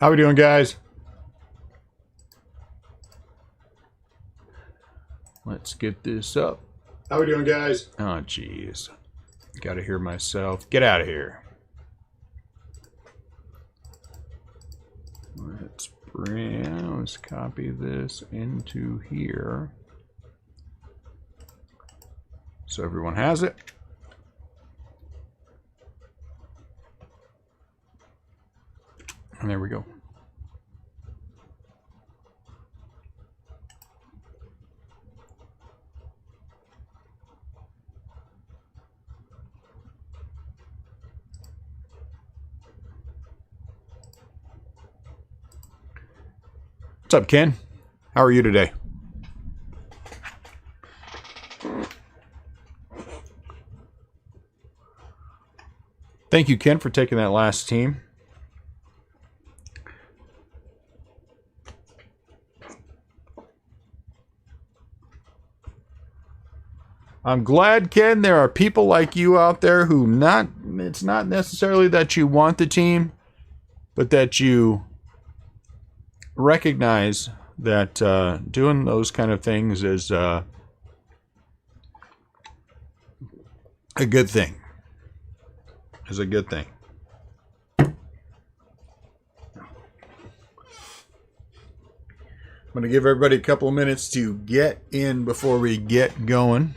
How we doing, guys? Let's get this up. How we doing, guys? Oh, jeez. Gotta hear myself. Get out of here. Let's copy this into here. So everyone has it. And there we go. What's up, Ken? How are you today? Thank you, Ken, for taking that last team. I'm glad, Ken, there are people like you out there who it's not necessarily that you want the team, but that you recognize that doing those kind of things is a good thing. Is a good thing. I'm going to give everybody a couple of minutes to get in before we get going.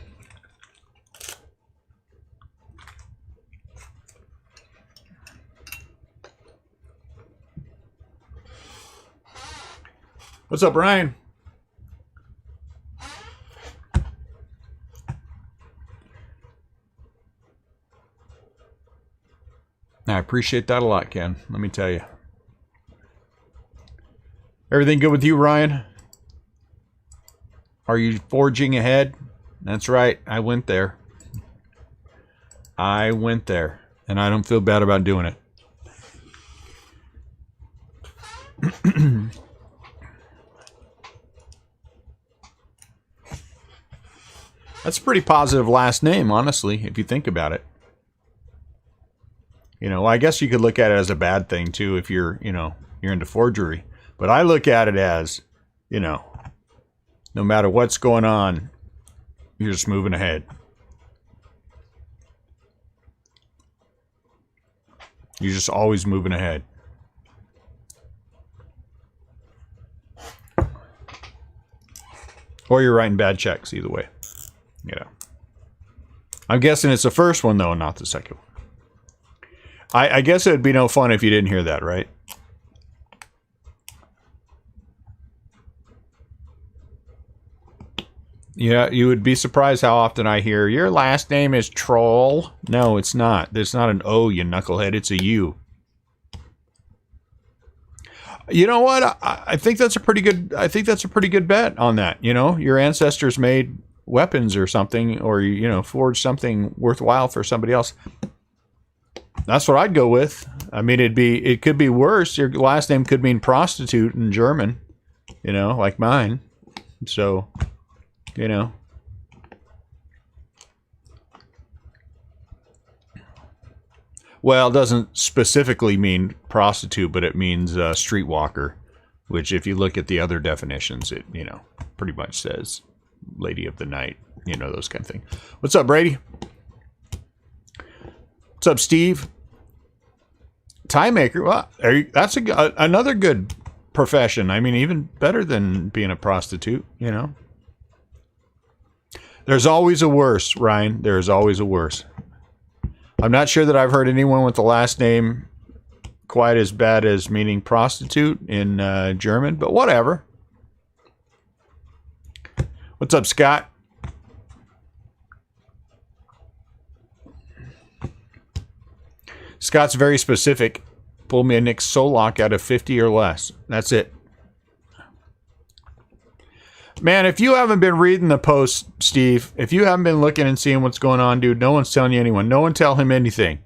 What's up, Ryan? I appreciate that a lot, Ken. Let me tell you. Everything good with you, Ryan? Are you forging ahead? That's right. I went there. I went there. And I don't feel bad about doing it. That's a pretty positive last name, honestly, if you think about it. You know, I guess you could look at it as a bad thing, too, if you're into forgery. But I look at it as, no matter what's going on, you're just moving ahead. You're just always moving ahead. Or you're writing bad checks, either way. I'm guessing it's the first one, though, and not the second one. I guess it would be no fun if you didn't hear that, right? Yeah, you would be surprised how often I hear, your last name is Troll. No, it's not. There's not an O, you knucklehead. It's a U. You know what? I think that's a pretty good bet on that. Your ancestors made weapons or something, or forged something worthwhile for somebody else. That's what I'd go with. I mean, it could be worse. Your last name could mean prostitute in German, like mine. So, well, it doesn't specifically mean prostitute, but it means streetwalker, which if you look at the other definitions, it, pretty much says lady of the night, those kind of things. What's up, Brady? What's up, Steve? Tie maker. Well, that's another good profession. I mean, even better than being a prostitute, There's always a worse, Ryan. There's always a worse. I'm not sure that I've heard anyone with the last name quite as bad as meaning prostitute in German, but whatever. What's up, Scott? Scott's very specific. Pull me a Nick Solak out of 50 or less. That's it. Man, if you haven't been reading the posts, Steve, if you haven't been looking and seeing what's going on, dude, no one's telling you anyone. No one tell him anything.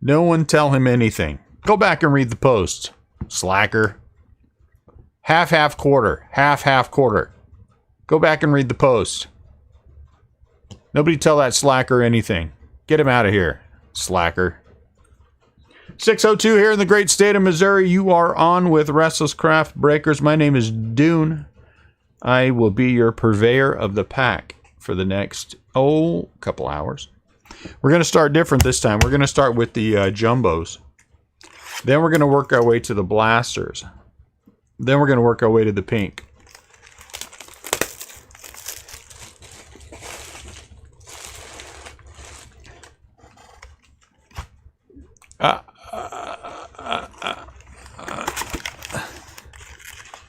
No one tell him anything. Go back and read the posts, slacker. Half, quarter. Half, quarter. Go back and read the posts. Nobody tell that slacker anything. Get him out of here, slacker. 6:02 here in the great state of Missouri. You are on with Restlesscraft Breakers. My name is Dune. I will be your purveyor of the pack for the next, couple hours. We're going to start different this time. We're going to start with the jumbos. Then we're going to work our way to the blasters. Then we're going to work our way to the pink.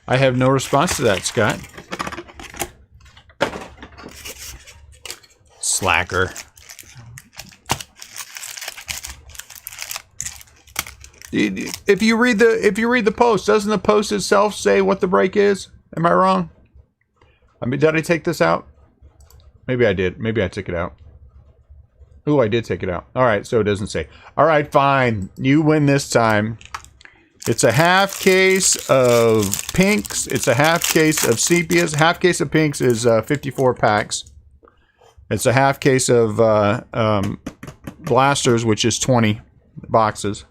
I have no response to that, Scott. Slacker. If you read the post, doesn't the post itself say what the break is? Am I wrong? I mean, did I take this out? Maybe I did. Maybe I took it out. Ooh, I did take it out. All right, so it doesn't say. All right, fine. You win this time. It's a half case of pinks. It's a half case of sepias. Half case of pinks is 54 packs. It's a half case of blasters, which is 20 boxes.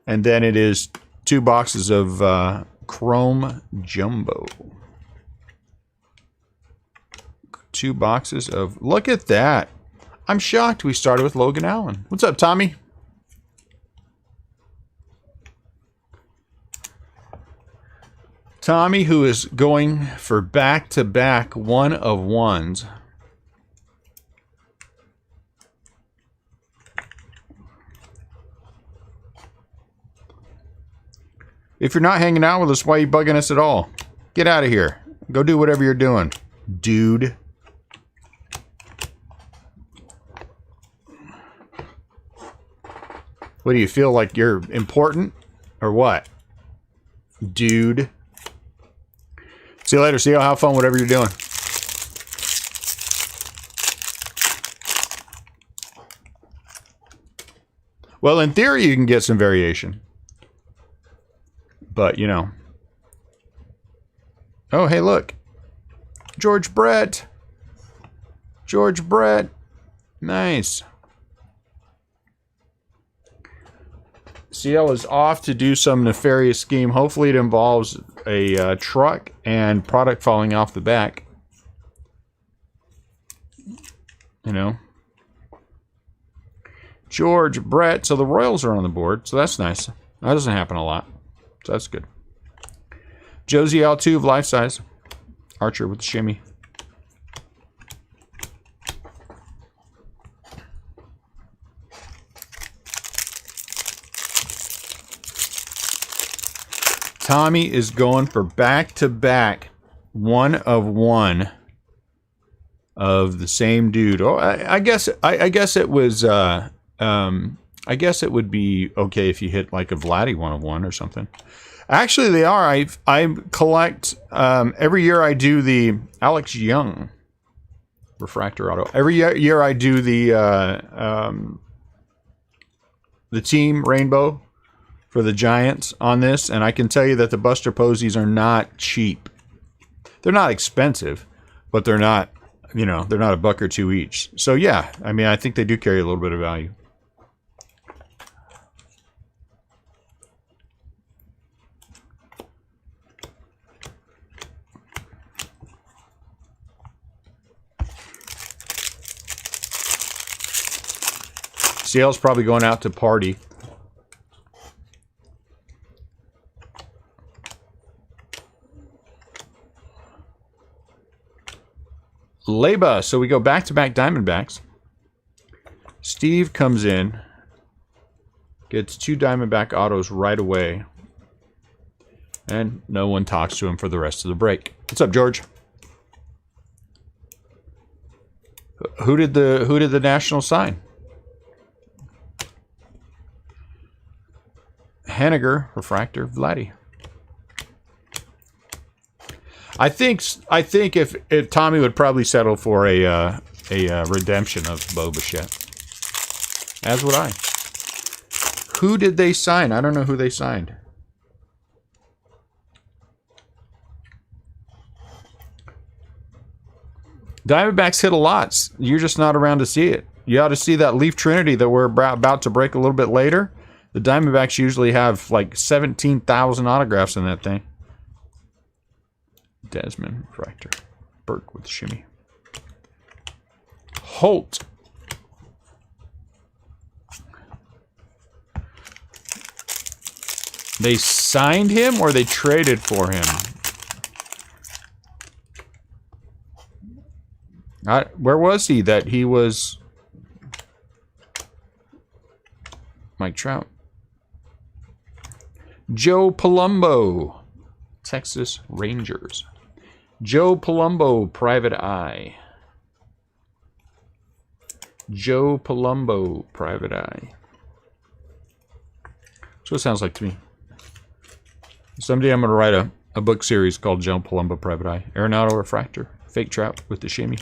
And then it is 2 boxes of chrome jumbo. 2 boxes of... Look at that. I'm shocked we started with Logan Allen. What's up, Tommy? Tommy, who is going for back-to-back 1-of-1s. If you're not hanging out with us, why are you bugging us at all? Get out of here. Go do whatever you're doing, dude. What, do you feel like you're important? Or what? Dude. See you later. See you. Have fun, whatever you're doing. Well, in theory, you can get some variation. But, you know. Oh, hey, look. George Brett. George Brett. Nice. CL is off to do some nefarious scheme. Hopefully it involves a truck and product falling off the back. You know. George Brett. So the Royals are on the board. So that's nice. That doesn't happen a lot. So that's good. Josie L2 of life size. Archer with the shimmy. Tommy is going for back-to-back 1-of-1 of the same dude. Oh, I guess it was. I guess it would be okay if you hit like a Vladdy 1-of-1 or something. Actually, they are. I collect every year. I do the Alex Young refractor auto. Every year I do the team rainbow for the Giants on this, and I can tell you that the Buster Posies are not cheap. They're not expensive, but they're not, you know, they're not $1 or $2 each. So yeah, I mean, I think they do carry a little bit of value. CL's probably going out to party. Leba. So we go back-to-back Diamondbacks. Steve comes in. Gets 2 Diamondback autos right away. And no one talks to him for the rest of the break. What's up, George? Who did the Nationals sign? Henniger, refractor, Vladdy. I think if Tommy would probably settle for a redemption of Bo Bichette. As would I. Who did they sign? I don't know who they signed. Diamondbacks hit a lot. You're just not around to see it. You ought to see that Leaf Trinity that we're about to break a little bit later. The Diamondbacks usually have like 17,000 autographs in that thing. Desmond, refractor. Burke with shimmy. Holt. They signed him or they traded for him? Where was he that he was? Mike Trout. Joe Palumbo, Texas Rangers. Joe Palumbo, Private Eye. Joe Palumbo, Private Eye. That's what it sounds like to me. Someday I'm going to write a book series called Joe Palumbo, Private Eye. Arenado Refractor. Fake Trout with the shimmy.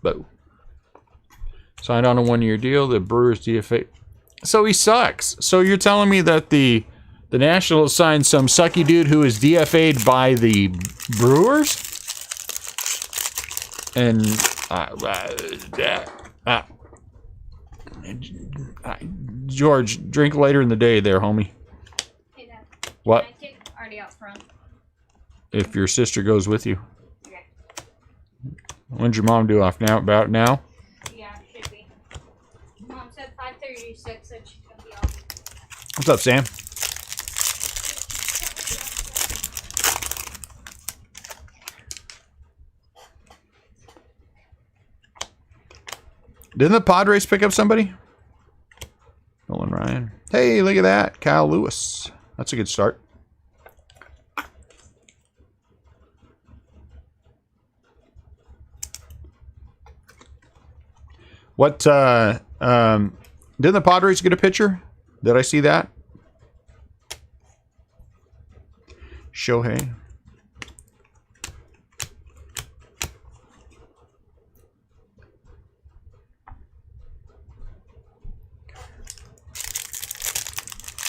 Bo. Signed on a one-year deal. The Brewers DFA. So he sucks. So you're telling me that the Nationals signed some sucky dude who is DFA'd by the Brewers? And George, drink later in the day there, homie. Hey, Dad. What? Can I take Artie out front? If your sister goes with you. Okay. When's your mom do off now? About now? Yeah, should be. Mom said 5:36 that she's gonna be off. What's up, Sam? Didn't the Padres pick up somebody? Nolan Ryan. Hey, look at that. Kyle Lewis. That's a good start. What, didn't the Padres get a pitcher? Did I see that? Shohei.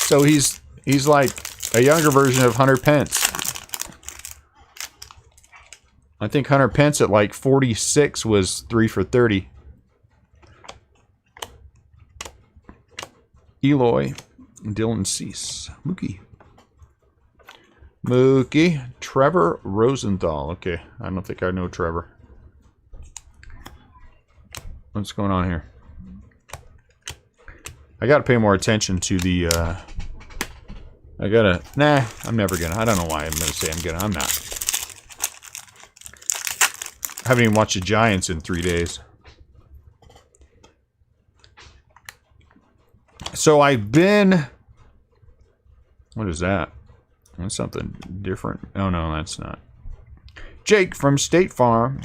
So he's like a younger version of Hunter Pence. I think Hunter Pence at like 46 was 3 for 30. Eloy, Dylan Cease, Mookie, Trevor Rosenthal. Okay, I don't think I know Trevor. What's going on here? I gotta pay more attention to the, I'm never gonna. I don't know why I'm gonna say I'm gonna. I'm not. I haven't even watched the Giants in 3 days. So I've been... What is that? That's something different. Oh, no, that's not. Jake from State Farm.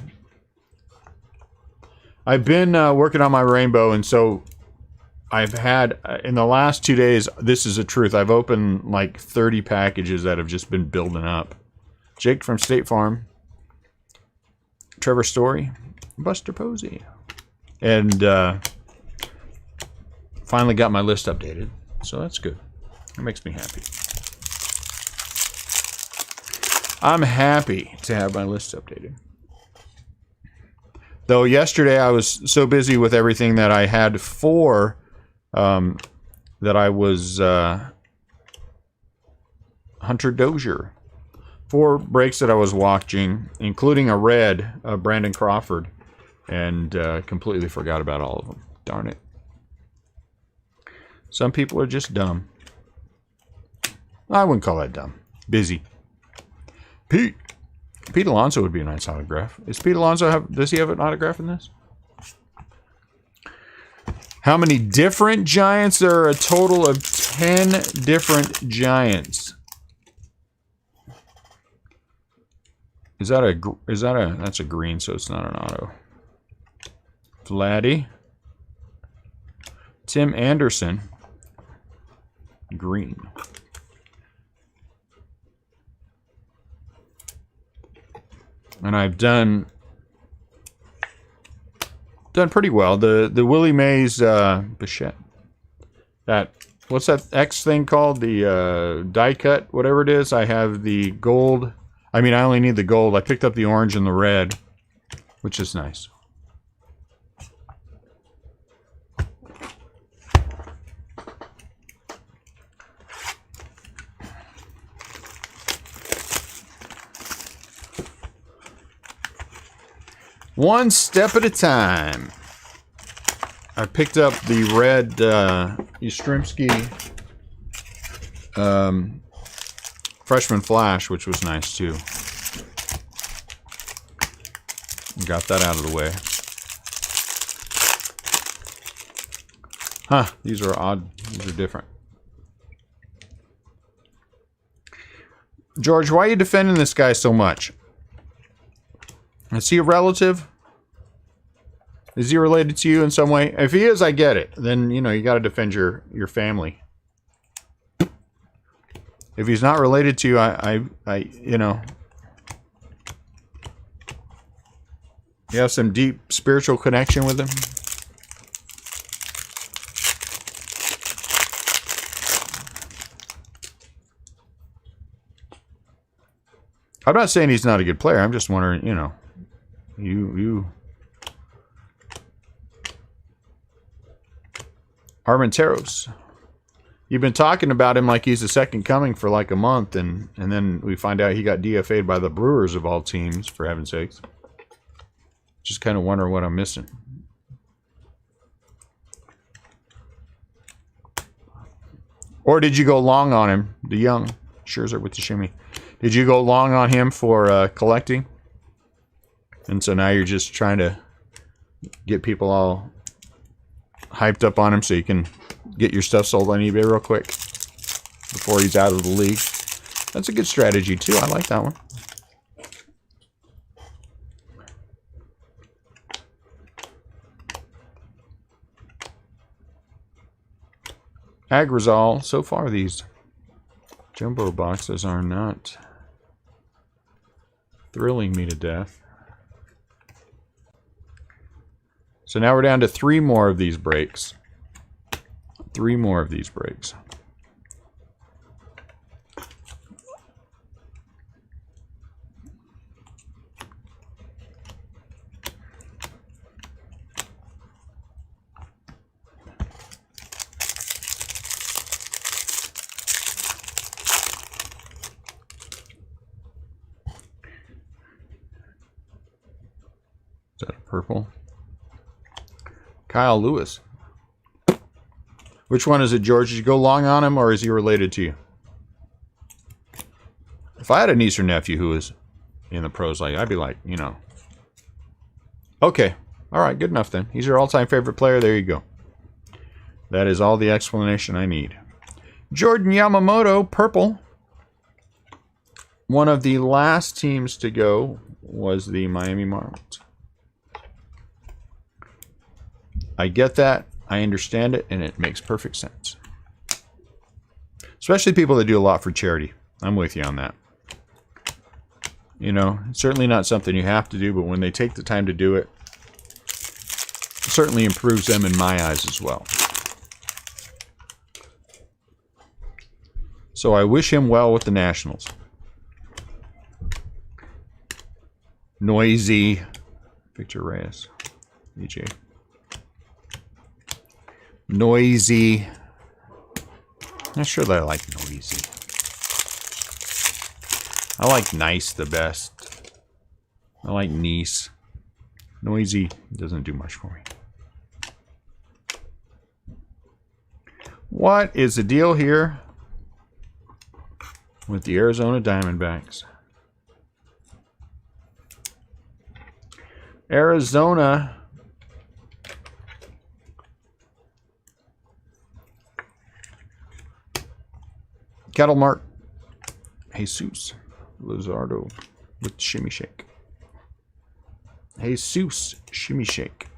I've been working on my rainbow, and so I've had, in the last 2 days, this is the truth, I've opened like 30 packages that have just been building up. Jake from State Farm. Trevor Story. Buster Posey. And finally got my list updated, so that's good. It makes me happy. I'm happy to have my list updated. Though yesterday I was so busy with everything that I had 4 that I was Hunter Dozier. 4 breaks that I was watching, including a red, Brandon Crawford, and completely forgot about all of them. Darn it. Some people are just dumb. I wouldn't call that dumb. Busy. Pete Alonso would be a nice autograph. Is Pete Alonso does he have an autograph in this? How many different Giants? There are a total of 10 different Giants. That's a green, so it's not an auto. Vladdy. Tim Anderson. Green. And I've done pretty well. The Willie Mays Bichette. What's that X thing called? The die cut, whatever it is. I have the gold. I mean, I only need the gold. I picked up the orange and the red, which is nice. One step at a time. I picked up the red Yastrzemski Freshman Flash, which was nice too. Got that out of the way. Huh, these are odd. These are different. George, why are you defending this guy so much? Is he a relative? Is he related to you in some way? If he is, I get it. Then, you know, you got to defend your family. If he's not related to you, I you know, you have some deep spiritual connection with him. I'm not saying he's not a good player. I'm just wondering, you know, you Armenteros. You've been talking about him like he's the second coming for like a month, and then we find out he got DFA'd by the Brewers of all teams, for heaven's sakes. Just kind of wonder what I'm missing. Or did you go long on him, the young Scherzer with the shimmy? Did you go long on him for collecting? And so now you're just trying to get people all hyped up on him so you can get your stuff sold on eBay real quick before he's out of the league. That's a good strategy too. I like that one. Agrizal. So far these jumbo boxes are not thrilling me to death. So now we're down to 3 more of these breaks. 3 more of these breaks. Is that a purple? Kyle Lewis. Which one is it, George? Did you go long on him, or is he related to you? If I had a niece or nephew who was in the pros, like, I'd be like, you know. Okay. All right, good enough then. He's your all-time favorite player. There you go. That is all the explanation I need. Jordan Yamamoto, purple. One of the last teams to go was the Miami Marlins. I get that. I understand it, and it makes perfect sense. Especially people that do a lot for charity. I'm with you on that. You know, it's certainly not something you have to do, but when they take the time to do it, it certainly improves them in my eyes as well. So I wish him well with the Nationals. Noisy. Victor Reyes. EJ. Noisy. Not sure that I like noisy. I like nice the best. I like niece. Noisy doesn't do much for me. What is the deal here with the Arizona Diamondbacks? Arizona Kettle Mark Jesus Luzardo with Shimmy Shake. Jesus Shimmy Shake.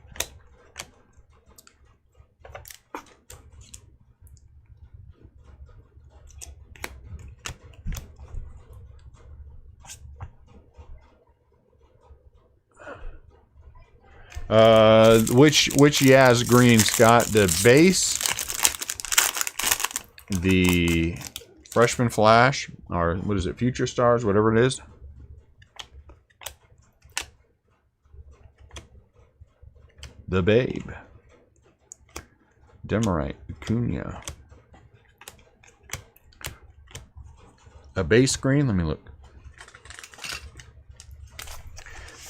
Which Yaz green, Scott? The base, the Freshman Flash, or what is it, Future Stars, whatever it is. The Babe. Demerite, Acuna. A base green, let me look.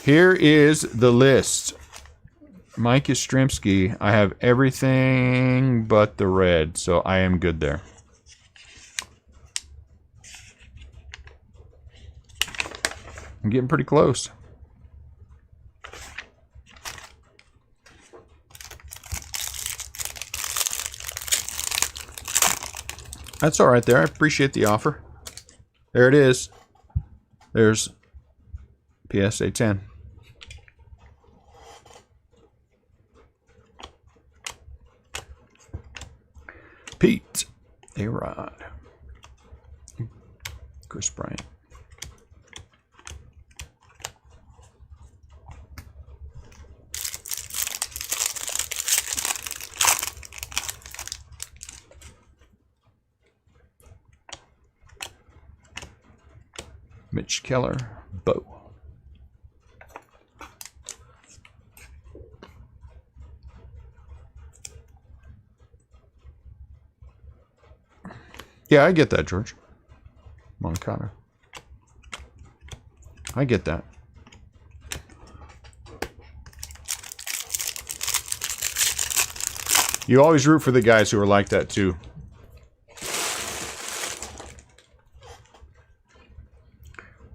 Here is the list. Mike Yastrzemski. I have everything but the red, so I am good there. I'm getting pretty close. That's all right there. I appreciate the offer. There it is. There's PSA 10. Pete. A-Rod. Chris Bryant. Mitch Keller, Bo. Yeah, I get that, George. Moncada. I get that. You always root for the guys who are like that, too.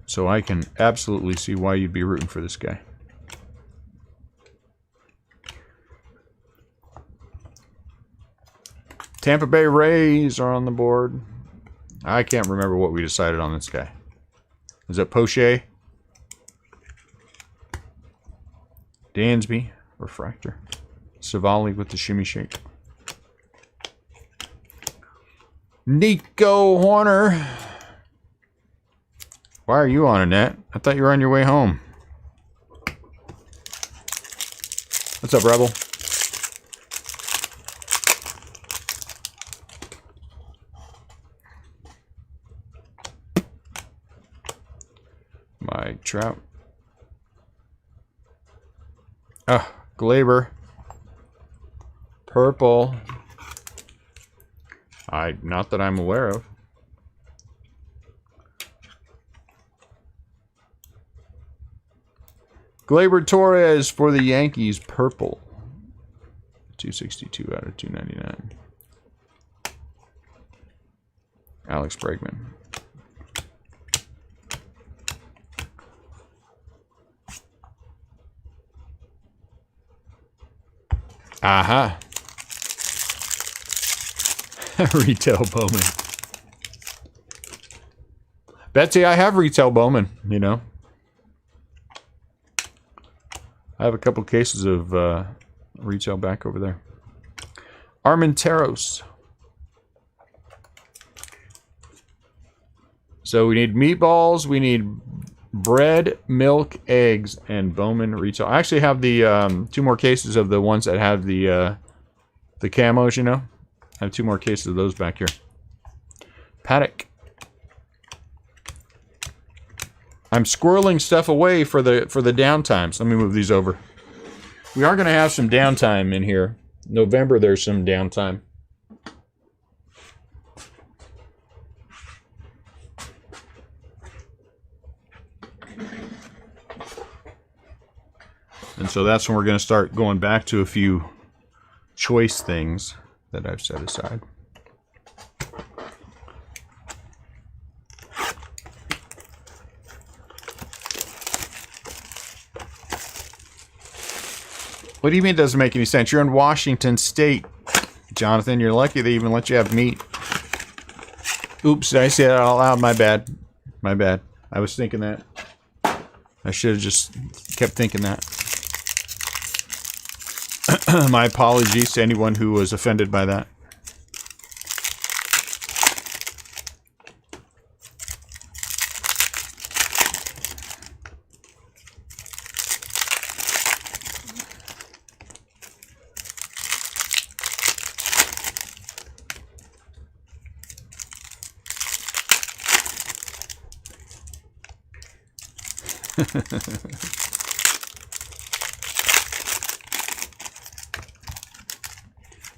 So I can absolutely see why you'd be rooting for this guy. Tampa Bay Rays are on the board. I can't remember what we decided on this guy. Is it Poche? Dansby, refractor. Savali with the shimmy shake. Nico Horner. Why are you on, Annette? I thought you were on your way home. What's up, Rebel? Mike Trout. Ah, Glaber. Purple. Not that I'm aware of. Gleyber Torres for the Yankees, purple. 262 out of 299. Alex Bregman. Aha. Retail Bowman. Betsy, I have retail Bowman, you know. I have a couple cases of retail back over there. Armenteros. So we need meatballs, we need bread, milk, eggs, and Bowman retail. I actually have the 2 more cases of the ones that have the camos, you know. I have 2 more cases of those back here. Paddock. I'm squirreling stuff away for the downtimes. Let me move these over. We are going to have some downtime in here. November, there's some downtime. And so that's when we're going to start going back to a few choice things that I've set aside. What do you mean it doesn't make any sense? You're in Washington State, Jonathan. You're lucky they even let you have meat. Oops, did I say that out loud? My bad. My bad. I was thinking that. I should have just kept thinking that. My apologies to anyone who was offended by that.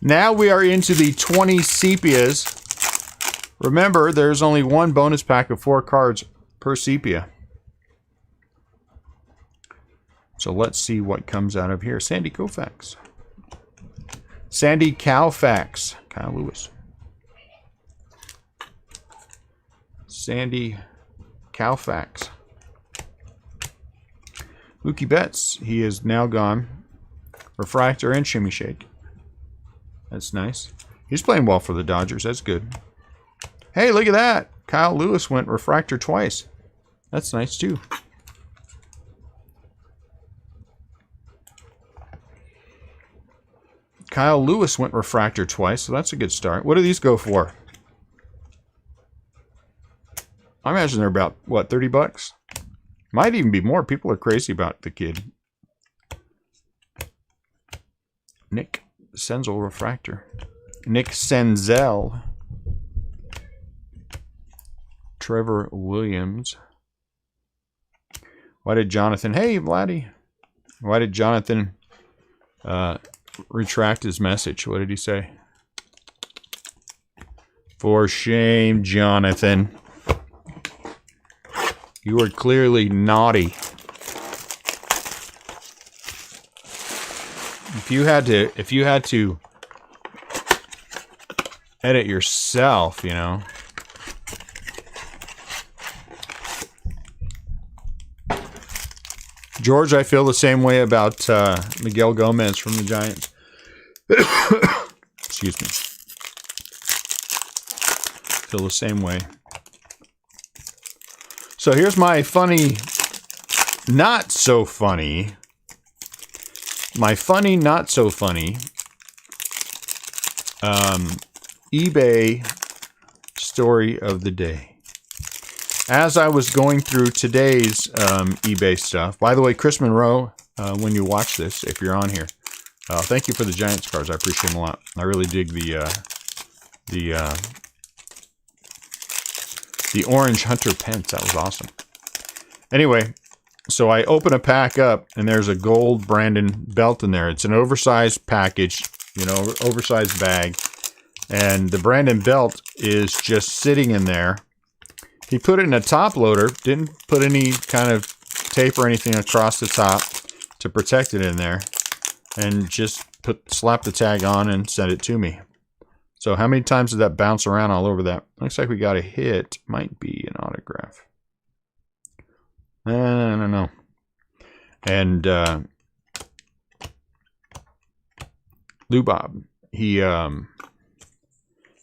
Now we are into the 20 sepias. Remember, there's only one bonus pack of 4 cards per sepia. So let's see what comes out of here. Sandy Koufax. Sandy Koufax. Kyle Lewis. Sandy Koufax. Mookie Betts. He is now gone. Refractor and shimmy shake. That's nice. He's playing well for the Dodgers. That's good. Hey, look at that. Kyle Lewis went refractor twice. That's nice too. Kyle Lewis went refractor twice, so that's a good start. What do these go for? I imagine they're about, what, 30 bucks? Might even be more. People are crazy about the kid. Nick Senzel refractor. Nick Senzel. Trevor Williams. Why did Jonathan... Hey, Vladdy. Why did Jonathan retract his message? What did he say? For shame, Jonathan. You are clearly naughty. If you had to edit yourself, you know. George, I feel the same way about Miguel Gomez from the Giants. Excuse me. Feel the same way. So here's my funny, not so funny. My funny, not so funny. eBay story of the day. As I was going through today's eBay stuff, by the way, Chris Monroe, when you watch this, if you're on here, thank you for the Giants cards. I appreciate them a lot. I really dig the orange Hunter Pence. That was awesome. Anyway, so I open a pack up, and there's a gold Brandon belt in there. It's an oversized package, you know, oversized bag. And the Brandon belt is just sitting in there. He put it in a top loader, didn't put any kind of tape or anything across the top to protect it in there, and just slapped the tag on and sent it to me. So how many times did that bounce around all over that? Looks like we got a hit. Might be an autograph. I don't know. And Lou Bob, he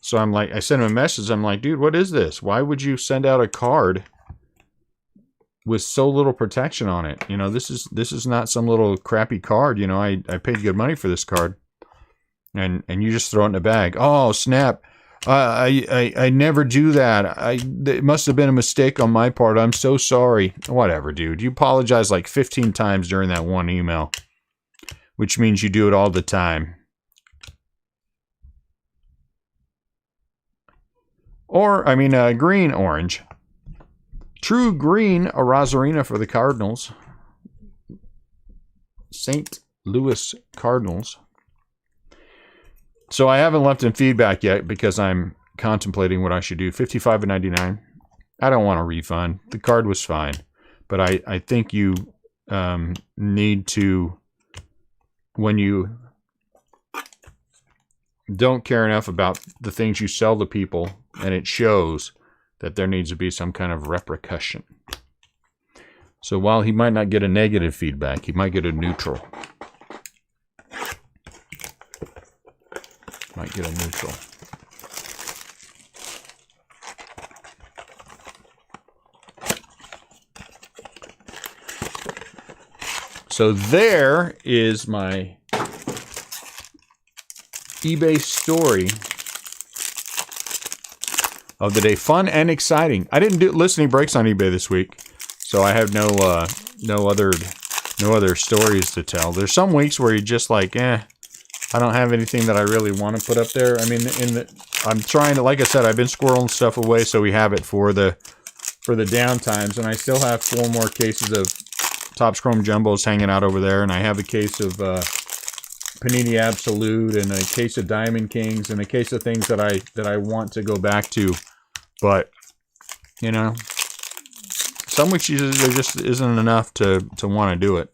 so I'm like, I sent him a message. I'm like, dude, what is this? Why would you send out a card with so little protection on it? You know, this is not some little crappy card. You know, I paid good money for this card, and you just throw it in a bag. Oh snap! I never do that. It must have been a mistake on my part. I'm so sorry. Whatever, dude. You apologize like 15 times during that one email, which means you do it all the time. Or, I mean, green, orange. True green, a Rosarina for the Cardinals. St. Louis Cardinals. So I haven't left him feedback yet because I'm contemplating what I should do. 55.99. I don't want a refund. The card was fine. But I think you need to, when you don't care enough about the things you sell to people, and it shows, that there needs to be some kind of repercussion. So while he might not get a negative feedback, he might get a neutral. Might get a neutral. So there is my eBay story of the day. Fun and exciting. I didn't do listening breaks on eBay this week, so I have no other stories to tell. There's some weeks where you're just like, I don't have anything that I really want to put up there. I mean, I'm trying to, like I said, I've been squirreling stuff away so we have it for the down times, and I still have 4 more cases of Topps Chrome Jumbos hanging out over there, and I have a case of Panini Absolute, and a case of Diamond Kings, and a case of things that I want to go back to. But, you know, some weeks there just isn't enough to want to do it.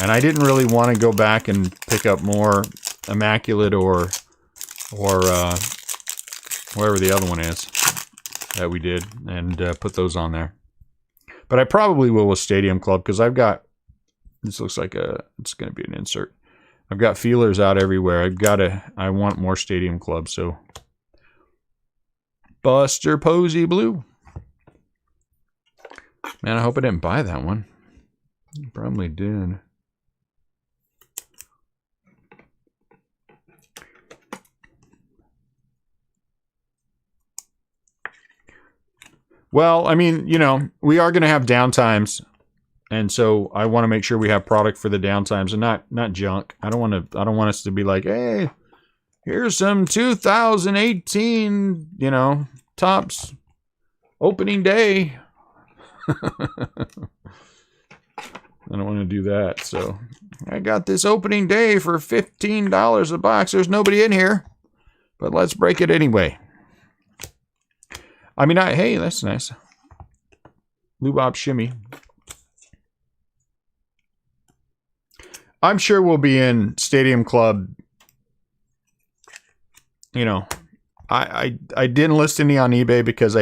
And I didn't really want to go back and pick up more Immaculate or whatever the other one is that we did and put those on there. But I probably will with Stadium Club because I've got, this looks like it's going to be an insert. I've got feelers out everywhere. I want more Stadium Club, so. Buster Posey Blue. Man, I hope I didn't buy that one. Probably did. Well, I mean, you know, we are going to have downtimes, and so I want to make sure we have product for the downtimes and not junk. I don't want us to be like, hey, here's some 2018, you know, Topps opening day. I don't want to do that. So I got this opening day for $15 a box. There's nobody in here, but let's break it anyway. I mean, hey, that's nice. Lou Bob Shimmy. I'm sure we'll be in Stadium Club. You know, I didn't list any on eBay because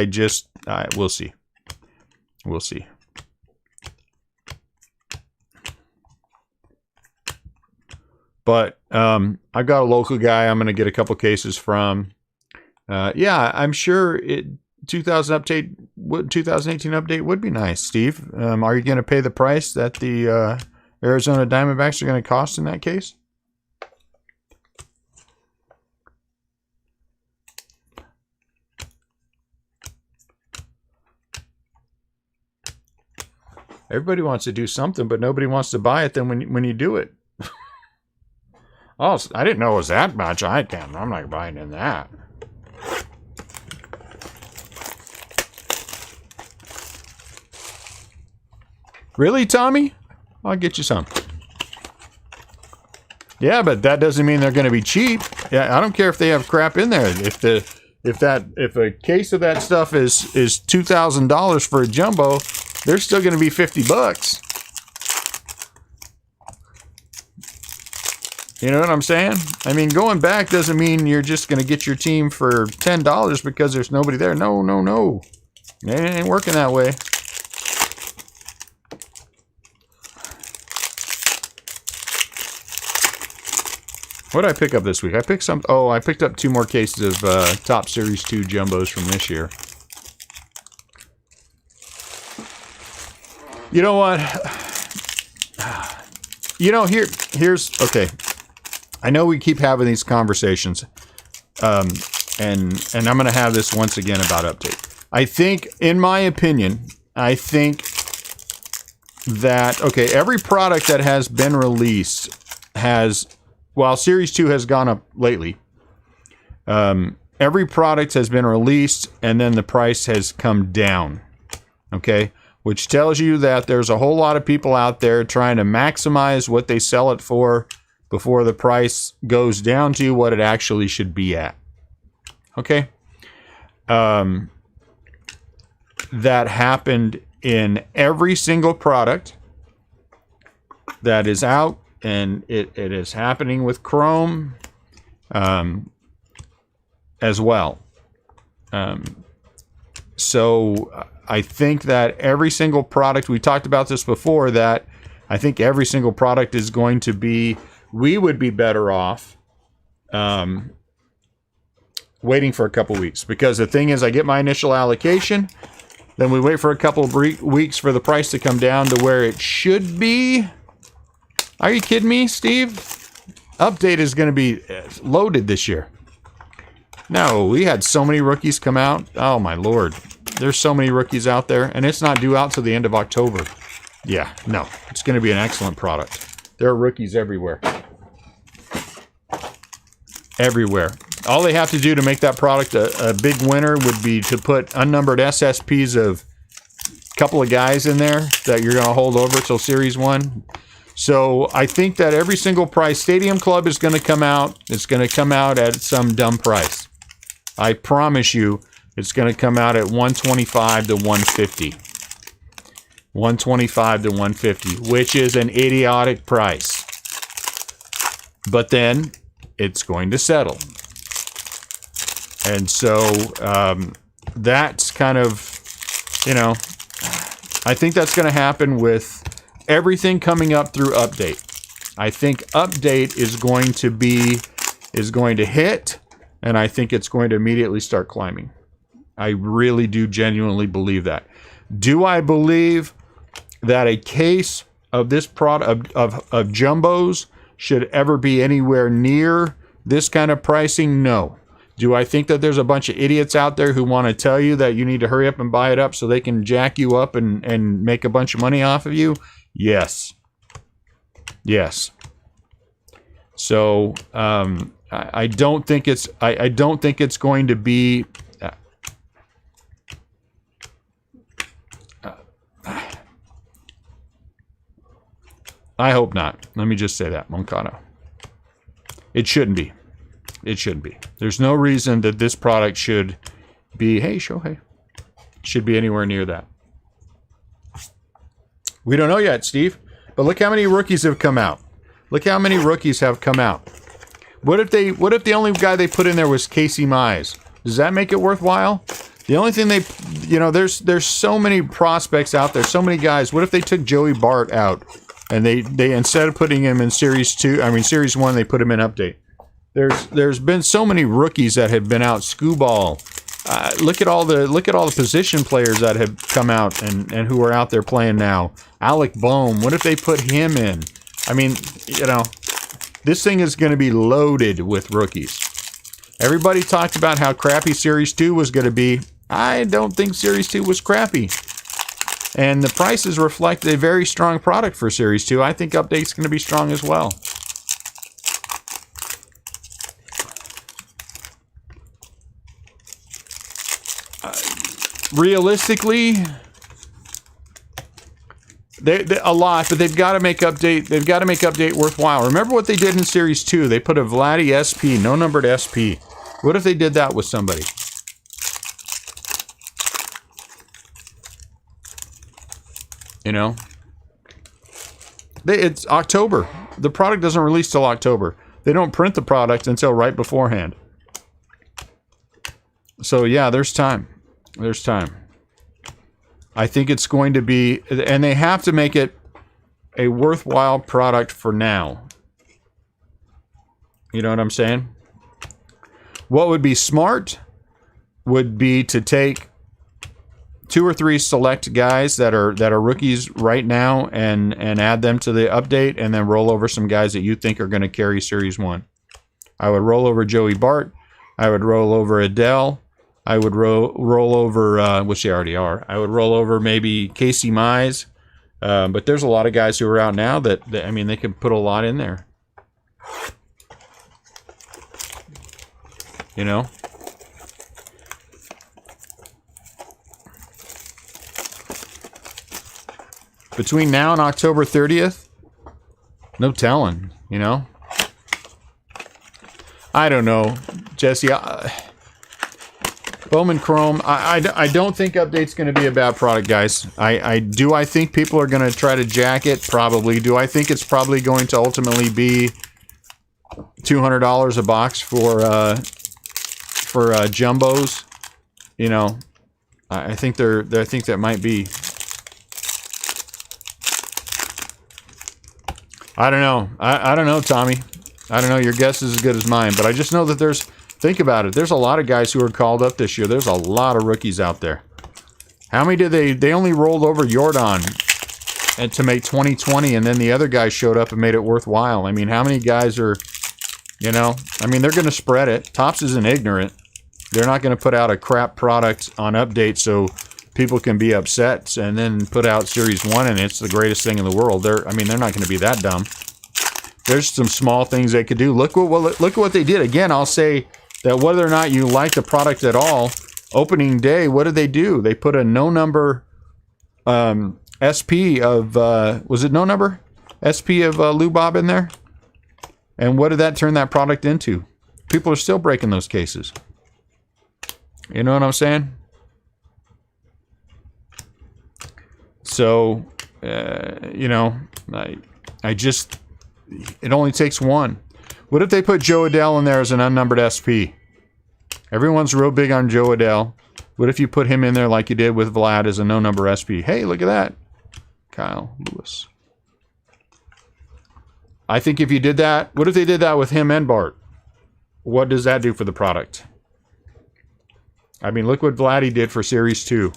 we'll see. We'll see. But I've got a local guy I'm going to get a couple cases from. Yeah, I'm sure 2018 update would be nice, Steve. Are you going to pay the price that the Arizona Diamondbacks are going to cost in that case? Everybody wants to do something, but nobody wants to buy it then when you do it. Oh, I didn't know it was that much. I'm not buying in that. Really, Tommy? I'll get you some. Yeah, but that doesn't mean they're going to be cheap. Yeah, I don't care if they have crap in there. If a case of that stuff is $2,000 for a jumbo, they're still going to be $50. You know what I'm saying? I mean, going back doesn't mean you're just going to get your team for $10 because there's nobody there. No, no, no. It ain't working that way. What did I pick up this week? I picked up 2 more cases of Top Series 2 jumbos from this year. You know what? You know, here's okay. I know we keep having these conversations, and I'm going to have this once again about update. I think, in my opinion, that, okay, every product that has been released has, while Series 2 has gone up lately, every product has been released and then the price has come down, okay? Which tells you that there's a whole lot of people out there trying to maximize what they sell it for before the price goes down to what it actually should be at, okay? That happened in every single product that is out. And it is happening with Chrome as well. So I think that every single product, we talked about this before, that I think every single product is going to be, we would be better off waiting for a couple weeks. Because the thing is, I get my initial allocation, then we wait for a couple of weeks for the price to come down to where it should be. Are you kidding me, Steve? Update is going to be loaded this year. No, we had so many rookies come out. Oh, my Lord. There's so many rookies out there, and it's not due out till the end of October. Yeah, no. It's going to be an excellent product. There are rookies everywhere. Everywhere. All they have to do to make that product a big winner would be to put unnumbered SSPs of a couple of guys in there that you're going to hold over till Series 1. So I think that every single price, Stadium Club is going to come out. It's going to come out at some dumb price. I promise you, it's going to come out at $125 to $150. 125 to 150, which is an idiotic price. But then it's going to settle. And so that's kind of, you know, I think that's going to happen with everything coming up through update. I think update is going to hit, and I think it's going to immediately start climbing. I really do genuinely believe that. Do I believe that a case of this product of jumbos should ever be anywhere near this kind of pricing? No. Do I think that there's a bunch of idiots out there who want to tell you that you need to hurry up and buy it up so they can jack you up and make a bunch of money off of you? Yes. Yes. So I don't think it's I don't think it's going to be I hope not. Let me just say that, Moncada. It shouldn't be. It shouldn't be. There's no reason that this product should be, hey, Shohei, should be anywhere near that. We don't know yet, Steve. But look how many rookies have come out. Look how many rookies have come out. What if the only guy they put in there was Casey Mize? Does that make it worthwhile? The only thing there's so many prospects out there, so many guys. What if they took Joey Bart out and they instead of putting him in Series 1, they put him in Update? There's been so many rookies that have been out. Scooball. Look at all the position players that have come out and who are out there playing now. Alec Boehm. What if they put him in? I mean, you know, this thing is going to be loaded with rookies. Everybody talked about how crappy Series 2 was going to be. I don't think Series 2 was crappy. And the prices reflect a very strong product for Series 2. I think Update's going to be strong as well. Realistically, a lot, but they've got to make Update. They've got to make Update worthwhile. Remember what they did in Series 2? They put a Vladdy SP, no numbered SP. What if they did that with somebody? You know, it's October. The product doesn't release till October. They don't print the product until right beforehand. So yeah, there's time. There's time. I think it's going to be, and they have to make it a worthwhile product for now. You know what I'm saying? What would be smart would be to take 2 or 3 select guys that are rookies right now and add them to the update, and then roll over some guys that you think are going to carry Series 1. I would roll over Joey Bart. I would roll over Adele. I would roll over, which they already are. I would roll over maybe Casey Mize. But there's a lot of guys who are out now that I mean, they could put a lot in there. You know? Between now and October 30th, no telling, you know? I don't know, Jesse. Bowman Chrome, I don't think Update's going to be a bad product, guys. I think people are going to try to jack it? Probably. Do I think it's probably going to ultimately be $200 a box for jumbos? You know, I think I think that might be. I don't know. I don't know, Tommy. I don't know. Your guess is as good as mine. But I just know that think about it. There's a lot of guys who are called up this year. There's a lot of rookies out there. How many did they only rolled over Jordan and to make 2020, and then the other guy showed up and made it worthwhile. I mean, how many guys are, you know, I mean, they're going to spread it. Topps isn't ignorant. They're not going to put out a crap product on Update so people can be upset and then put out Series 1 and it's the greatest thing in the world. They're not going to be that dumb. There's some small things they could do. Look at what they did. Again, I'll say that whether or not you like the product at all, opening day, what did they do? They put a no number SP of, was it no number? SP of Lou Bob in there? And what did that turn that product into? People are still breaking those cases. You know what I'm saying? So, it only takes one. What if they put Joe Adell in there as an unnumbered SP? Everyone's real big on Joe Adell. What if you put him in there like you did with Vlad as a no-number SP? Hey, look at that. Kyle Lewis. I think if you did that, what if they did that with him and Bart? What does that do for the product? I mean, look what Vladdy did for Series 2.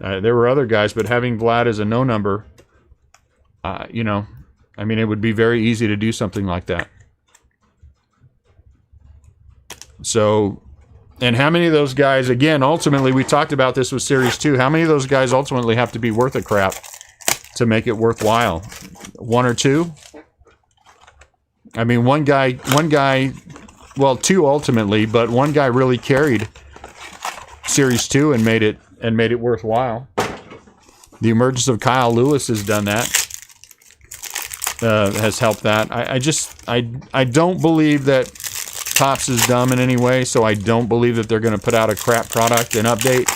There were other guys, but having Vlad as a no-number, it would be very easy to do something like that. So, and how many of those guys, again, ultimately, we talked about this with Series 2, how many of those guys ultimately have to be worth a crap to make it worthwhile? One or two? I mean, one guy, well, two ultimately, but one guy really carried Series 2 and made it worthwhile. The emergence of Kyle Lewis has done that. Has helped that. I don't believe that Topps is dumb in any way, so I don't believe that they're going to put out a crap product and update.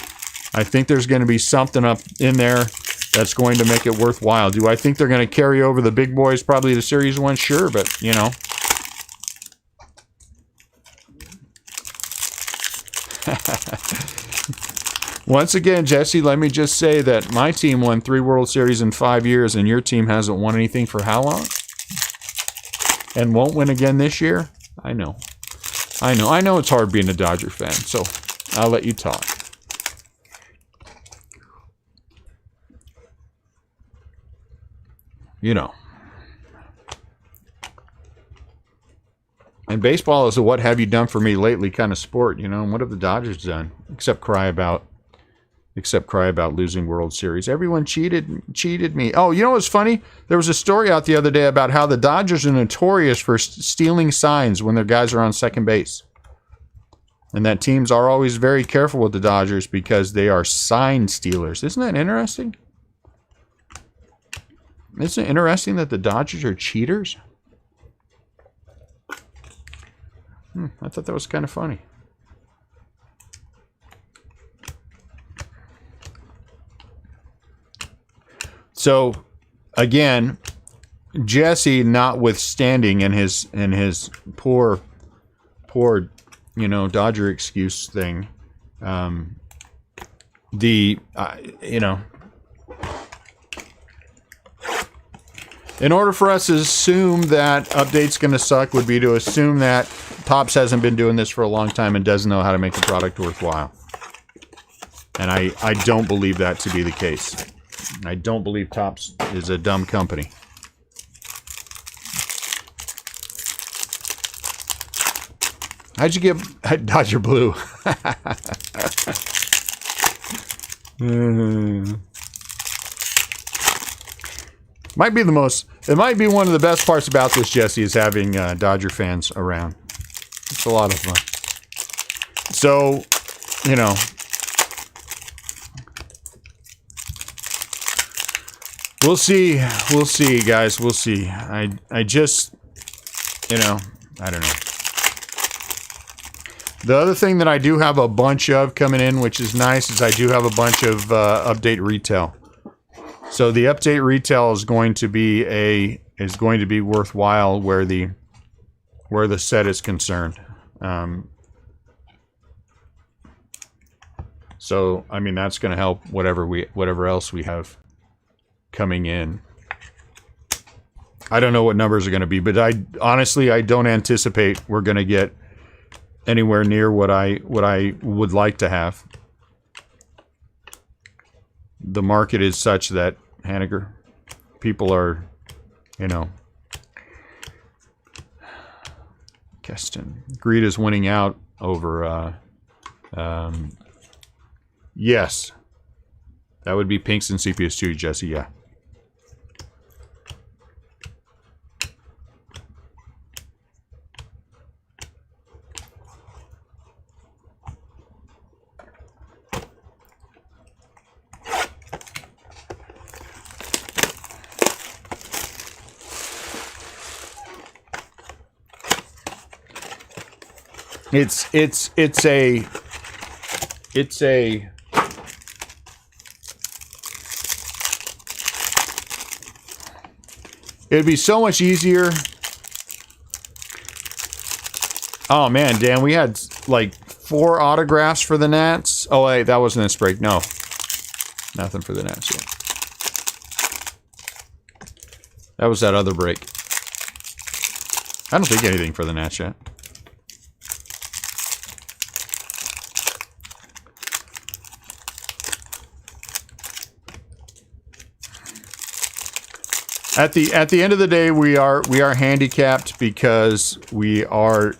I think there's going to be something up in there that's going to make it worthwhile. Do I think they're going to carry over the big boys, probably the Series 1? Sure, but, Once again, Jesse, let me just say that my team won 3 World Series in 5 years, and your team hasn't won anything for how long? And won't win again this year? I know it's hard being a Dodger fan, so I'll let you talk. And baseball is a what have you done for me lately kind of sport, and what have the Dodgers done? Except cry about losing World Series. Everyone cheated me. Oh, you know what's funny? There was a story out the other day about how the Dodgers are notorious for stealing signs when their guys are on second base. And that teams are always very careful with the Dodgers because they are sign stealers. Isn't that interesting? Isn't it interesting that the Dodgers are cheaters? I thought that was kind of funny. So, again, Jesse, notwithstanding in his poor, Dodger excuse thing, in order for us to assume that update's going to suck would be to assume that Topps hasn't been doing this for a long time and doesn't know how to make a product worthwhile. And I don't believe that to be the case. I don't believe Topps is a dumb company. How'd you get Dodger Blue? It might be one of the best parts about this, Jesse, is having Dodger fans around. It's a lot of fun. So, we'll see, guys. We'll see. I just, I don't know. The other thing that I do have a bunch of coming in, which is nice, is I do have a bunch of update retail. So the update retail is going to be worthwhile where the set is concerned. So I mean that's going to help whatever else we have coming in. I don't know what numbers are going to be, but I don't anticipate we're going to get anywhere near what I would like to have. The market is such that, Hanniger, people are, Keston. Greed is winning out over, yes. That would be Pinks and CPS2, Jesse, yeah. It's a It'd be so much easier. Oh man, Dan, we had like 4 autographs for the Nats. Oh wait, that wasn't this break. No, nothing for the Nats yet. That was that other break. I don't think anything for the Nats yet. At the end of the day, we are handicapped because I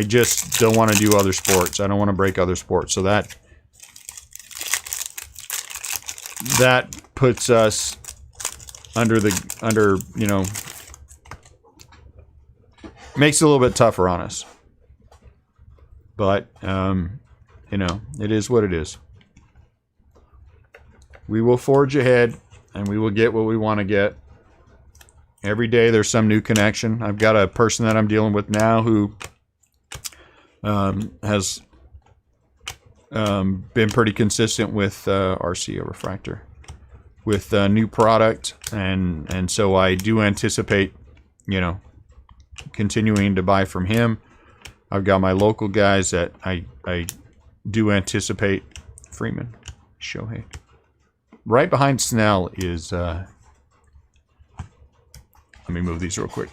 just don't want to do other sports. I don't want to break other sports. So that puts us under you know, makes it a little bit tougher on us. But you know, it is what it is. We will forge ahead and we will get what we want to get. Every day there's some new connection. I've got a person that I'm dealing with now who has been pretty consistent with RCA Refractor with new product, and so I do anticipate, you know, continuing to buy from him. I've got my local guys that I do anticipate. Freeman, Shohei. Right behind Snell is... let me move these real quick.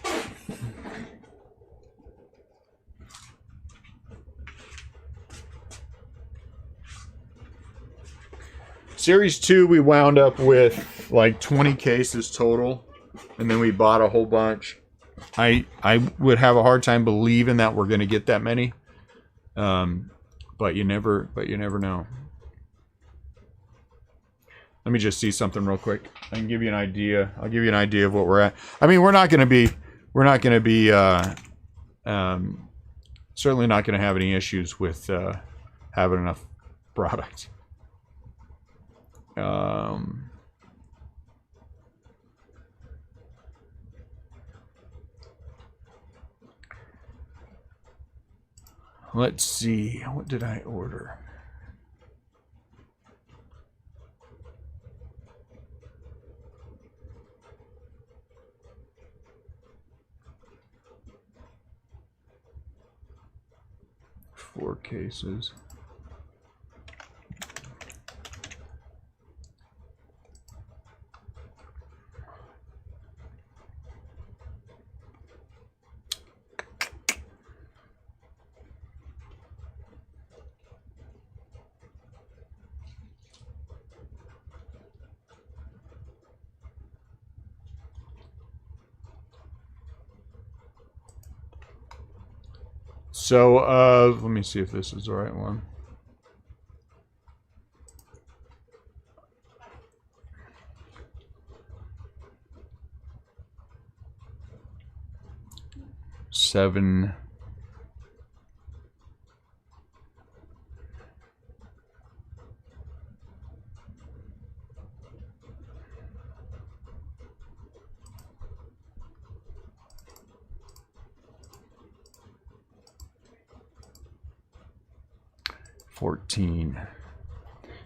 Series 2, we wound up with like 20 cases total, and then we bought a whole bunch. I would have a hard time believing that we're going to get that many, but you never know. Let me just see something real quick. I can give you an idea. I'll give you an idea of what we're at. I mean, we're not going to be certainly not going to have any issues with having enough product. Let's see. What did I order? Four cases. So, let me see if this is the right one. Seven.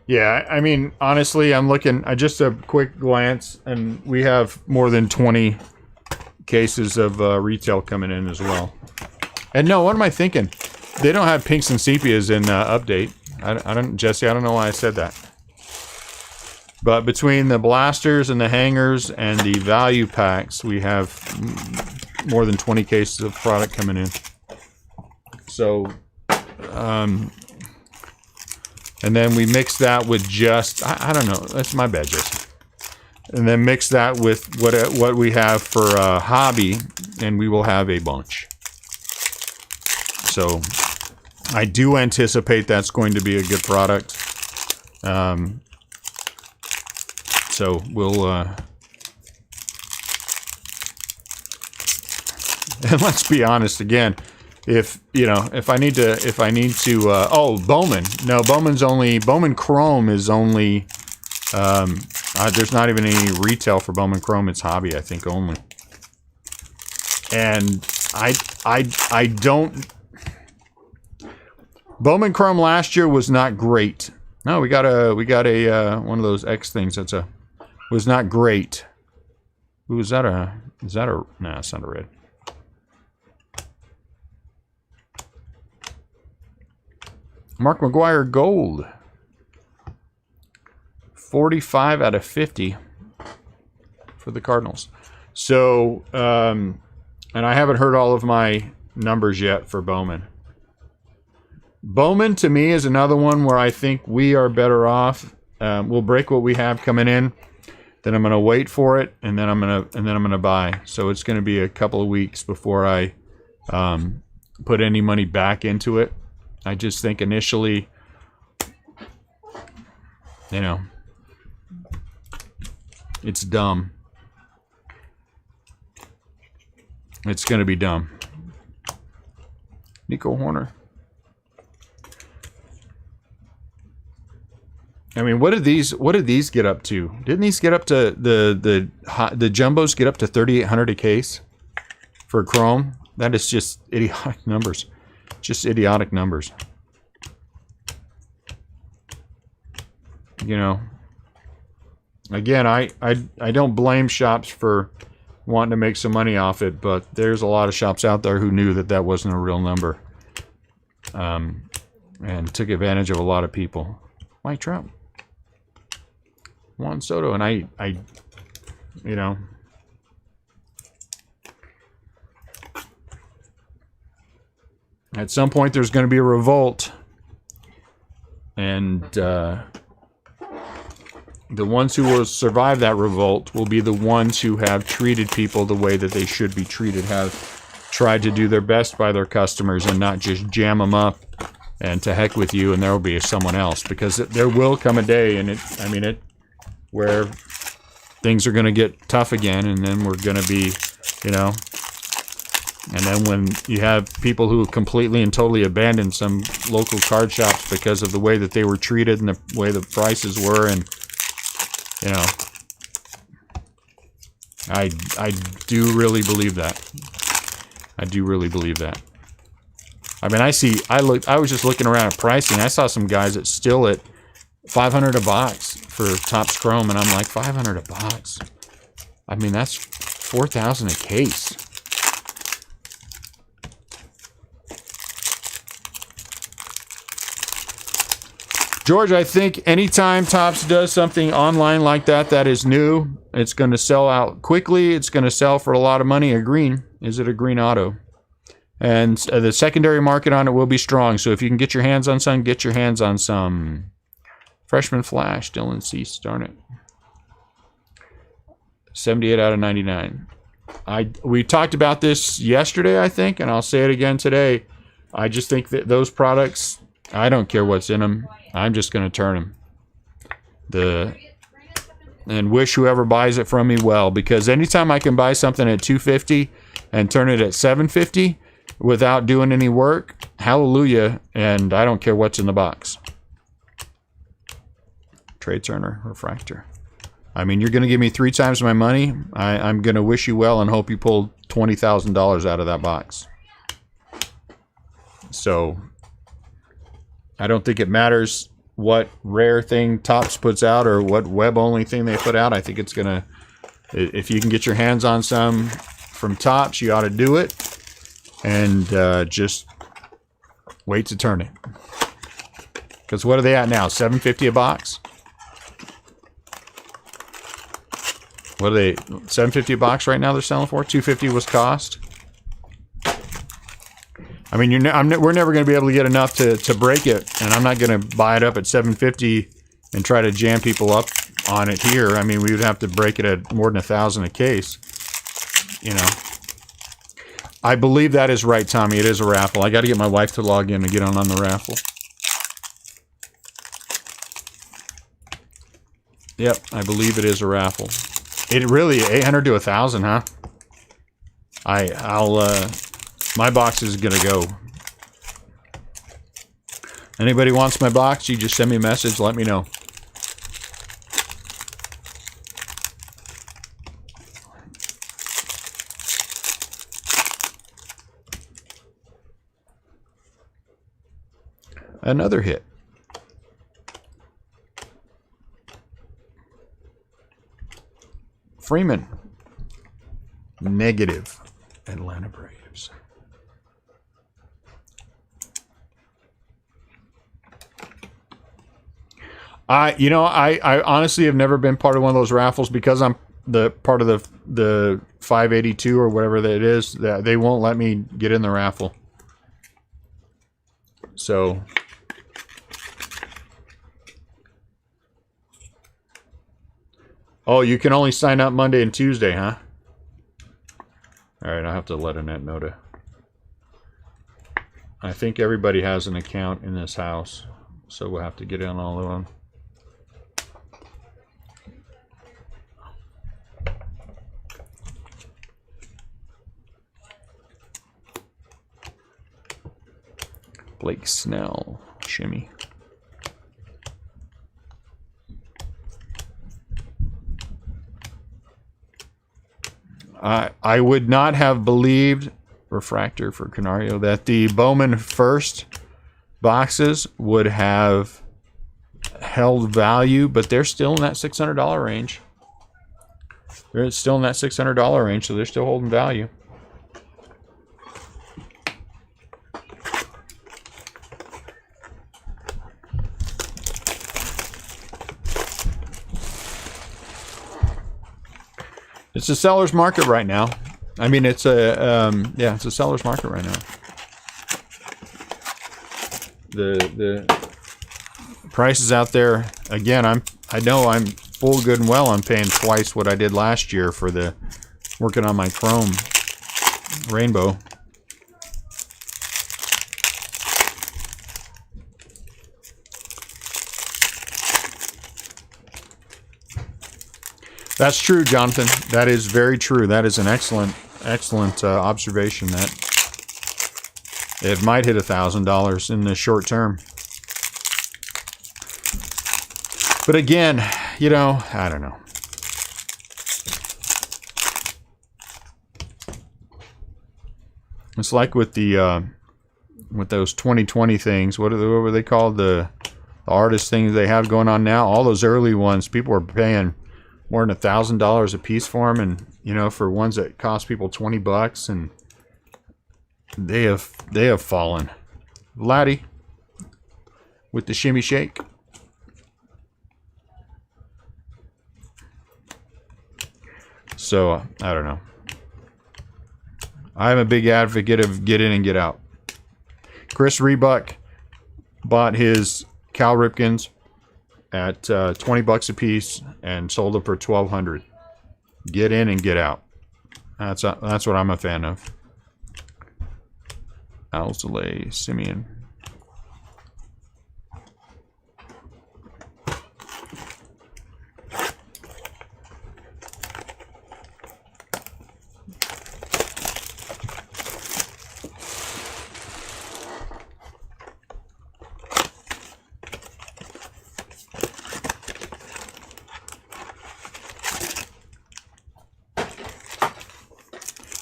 Yeah, I mean, honestly, I'm looking, just a quick glance, and we have more than 20 cases of retail coming in as well. And no, what am I thinking? They don't have pinks and sepias in update. I don't, Jesse, I don't know why I said that. But between the blasters and the hangers and the value packs, we have more than 20 cases of product coming in. So, and then we mix that with just, I don't know, that's my bad, Jesse. And then mix that with what we have for hobby, and we will have a bunch. So I do anticipate that's going to be a good product. So we'll, and let's be honest again. If I need to, oh, Bowman. No, Bowman Chrome is only, there's not even any retail for Bowman Chrome. It's hobby, I think, only. And I don't, Bowman Chrome last year was not great. No, we got a one of those X things was not great. Ooh, is that a, nah, it's not a red. Mark McGuire gold. 45 out of 50 for the Cardinals. So, and I haven't heard all of my numbers yet for Bowman. Bowman to me is another one where I think we are better off. We'll break what we have coming in. Then I'm going to wait for it, and then I'm going to buy. So it's going to be a couple of weeks before I put any money back into it. I just think initially, you know, it's dumb. It's going to be dumb. Nico Horner. I mean, what did these get up to? Didn't these get up to the jumbos get up to 3,800 a case for Chrome? That is just idiotic numbers. Just idiotic numbers. You know. Again, I don't blame shops for wanting to make some money off it, but there's a lot of shops out there who knew that that wasn't a real number, and took advantage of a lot of people. Mike Trout. Juan Soto, and I, you know, at some point there's going to be a revolt, and the ones who will survive that revolt will be the ones who have treated people the way that they should be treated, have tried to do their best by their customers and not just jam them up and to heck with you and there will be someone else, because there will come a day, and where things are going to get tough again, and then we're going to be, you know, and then when you have people who completely and totally abandon some local card shops because of the way that they were treated and the way the prices were, and, you know, I do really believe that. I do really believe that. I mean, I was just looking around at pricing. I saw some guys that still at $500 a box for Topps Chrome, and I'm like, $500 a box? I mean, that's $4,000 a case. George, I think anytime Topps does something online like that that is new, it's going to sell out quickly. It's going to sell for a lot of money. A green. Is it a green auto? And the secondary market on it will be strong. So if you can get your hands on some, get your hands on some. Freshman Flash, Dylan Cease, darn it. 78 out of 99. We talked about this yesterday, I think, and I'll say it again today. I just think that those products, I don't care what's in them. I'm just going to turn them. And wish whoever buys it from me well, because anytime I can buy something at $250 and turn it at $750 without doing any work, hallelujah, and I don't care what's in the box. Trey Turner, refractor. I mean, you're going to give me 3 times my money. I'm going to wish you well and hope you pull $20,000 out of that box. So, I don't think it matters what rare thing Topps puts out or what web-only thing they put out. I think it's going to, if you can get your hands on some from Topps, you ought to do it. And just wait to turn it. Because what are they at now? $750 a box? What are they? $750 a box right now they're selling for? $250 was cost. I mean, we're never going to be able to get enough to break it, and I'm not going to buy it up at $750 and try to jam people up on it here. I mean, we would have to break it at more than $1,000 a case. You know, I believe that is right, Tommy. It is a raffle. I got to get my wife to log in and get on the raffle. Yep, I believe it is a raffle. It really, 800 to 1,000, huh? My box is gonna go. Anybody wants my box, you just send me a message, let me know. Another hit. Freeman. Negative. Atlanta Braves. I honestly have never been part of one of those raffles because I'm the part of the 582 or whatever that it is. That they won't let me get in the raffle. So. Oh, you can only sign up Monday and Tuesday, huh? All right, I'll have to let Annette know to. I think everybody has an account in this house, so we'll have to get in all of them. Blake Snell, shimmy. I would not have believed, refractor for Canario, that the Bowman first boxes would have held value, but they're still in that $600 range. They're still in that $600 range, so they're still holding value. It's a seller's market right now. I mean, it's a yeah, it's a seller's market right now. The prices out there again. I know I'm full good and well. I'm paying twice what I did last year for the working on my Chrome Rainbow. That's true, Jonathan. That is very true. That is an excellent observation. That it might hit $1,000 in the short term. But again, you know, I don't know. It's like with the with those 2020 things. What were they called? The artist things they have going on now. All those early ones, people are paying more than $1,000 a piece for them, and you know, for ones that cost people $20, and they have fallen. Vladdy with the shimmy shake. So I don't know. I'm a big advocate of get in and get out. Chris Rebuck bought his Cal Ripkins at $20 a piece and sold them for $1,200. Get in and get out. That's what I'm a fan of. Alzolay, Simeon.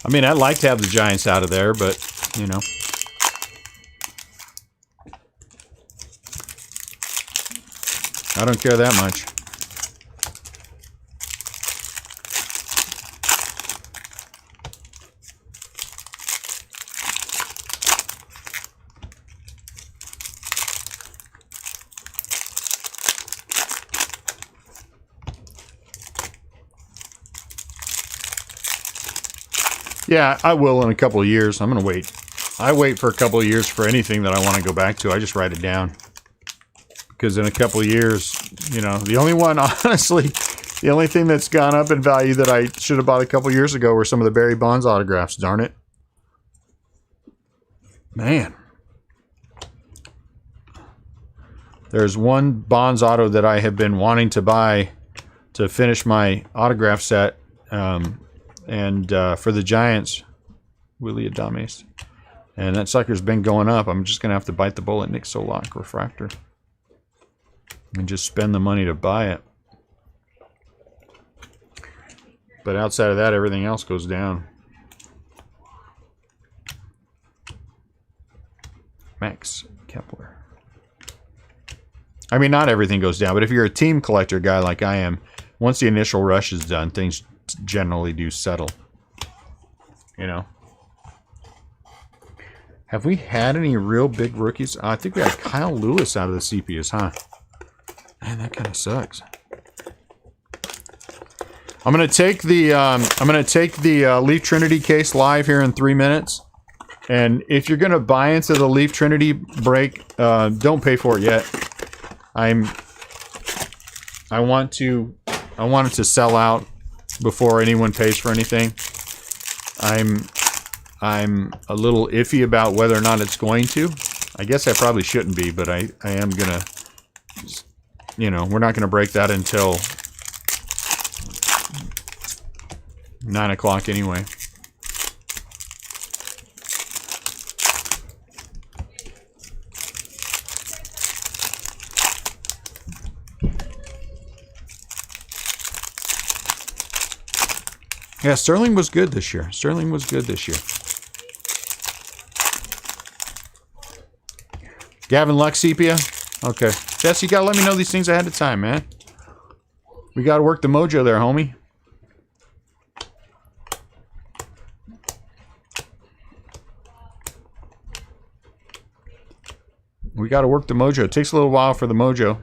I mean, I'd like to have the Giants out of there, but, you know. I don't care that much. Yeah, I will in a couple of years. I'm going to wait. I wait for a couple of years for anything that I want to go back to. I just write it down. Because in a couple of years, you know, the only one, honestly, the only thing that's gone up in value that I should have bought a couple of years ago were some of the Barry Bonds autographs. Darn it. Man. There's one Bonds auto that I have been wanting to buy to finish my autograph set. And for the Giants, Willie Adames. And that sucker's been going up. I'm just going to have to bite the bullet. Nick Solak, refractor. And just spend the money to buy it. But outside of that, everything else goes down. Max Kepler. I mean, not everything goes down, but if you're a team collector guy like I am, once the initial rush is done, things generally do settle. you know. Have we had any real big rookies? I think we had Kyle Lewis out of the Sepias, huh? Man, that kind of sucks. I'm gonna take the Leaf Trinity case live here in 3 minutes. And if you're gonna buy into the Leaf Trinity break, don't pay for it yet. I want it to sell out before anyone pays for anything. I'm a little iffy about whether or not it's going to. I guess I probably shouldn't be, but I am gonna, you know, we're not gonna break that until 9 o'clock anyway. Yeah, Sterling was good this year. Sterling was good this year. Gavin Lux sepia? Okay. Jess, you gotta let me know these things ahead of time, man. We gotta work the mojo there, homie. We gotta work the mojo. It takes a little while for the mojo.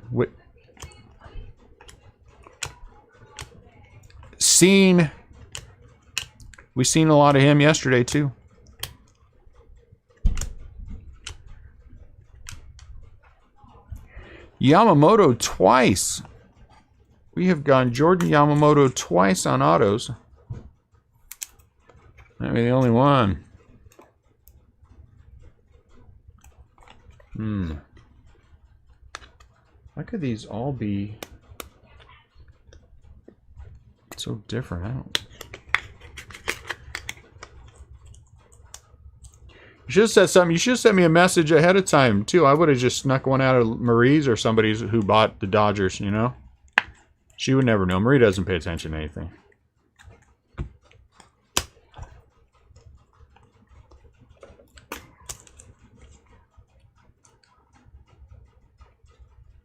We seen a lot of him yesterday too. Yamamoto twice. We have gone Jordan Yamamoto twice on autos. Maybe the only one. Why could these all be so different? I don't. You should have said something. You should have sent me a message ahead of time, too. I would have just snuck one out of Marie's or somebody's who bought the Dodgers, you know? She would never know. Marie doesn't pay attention to anything.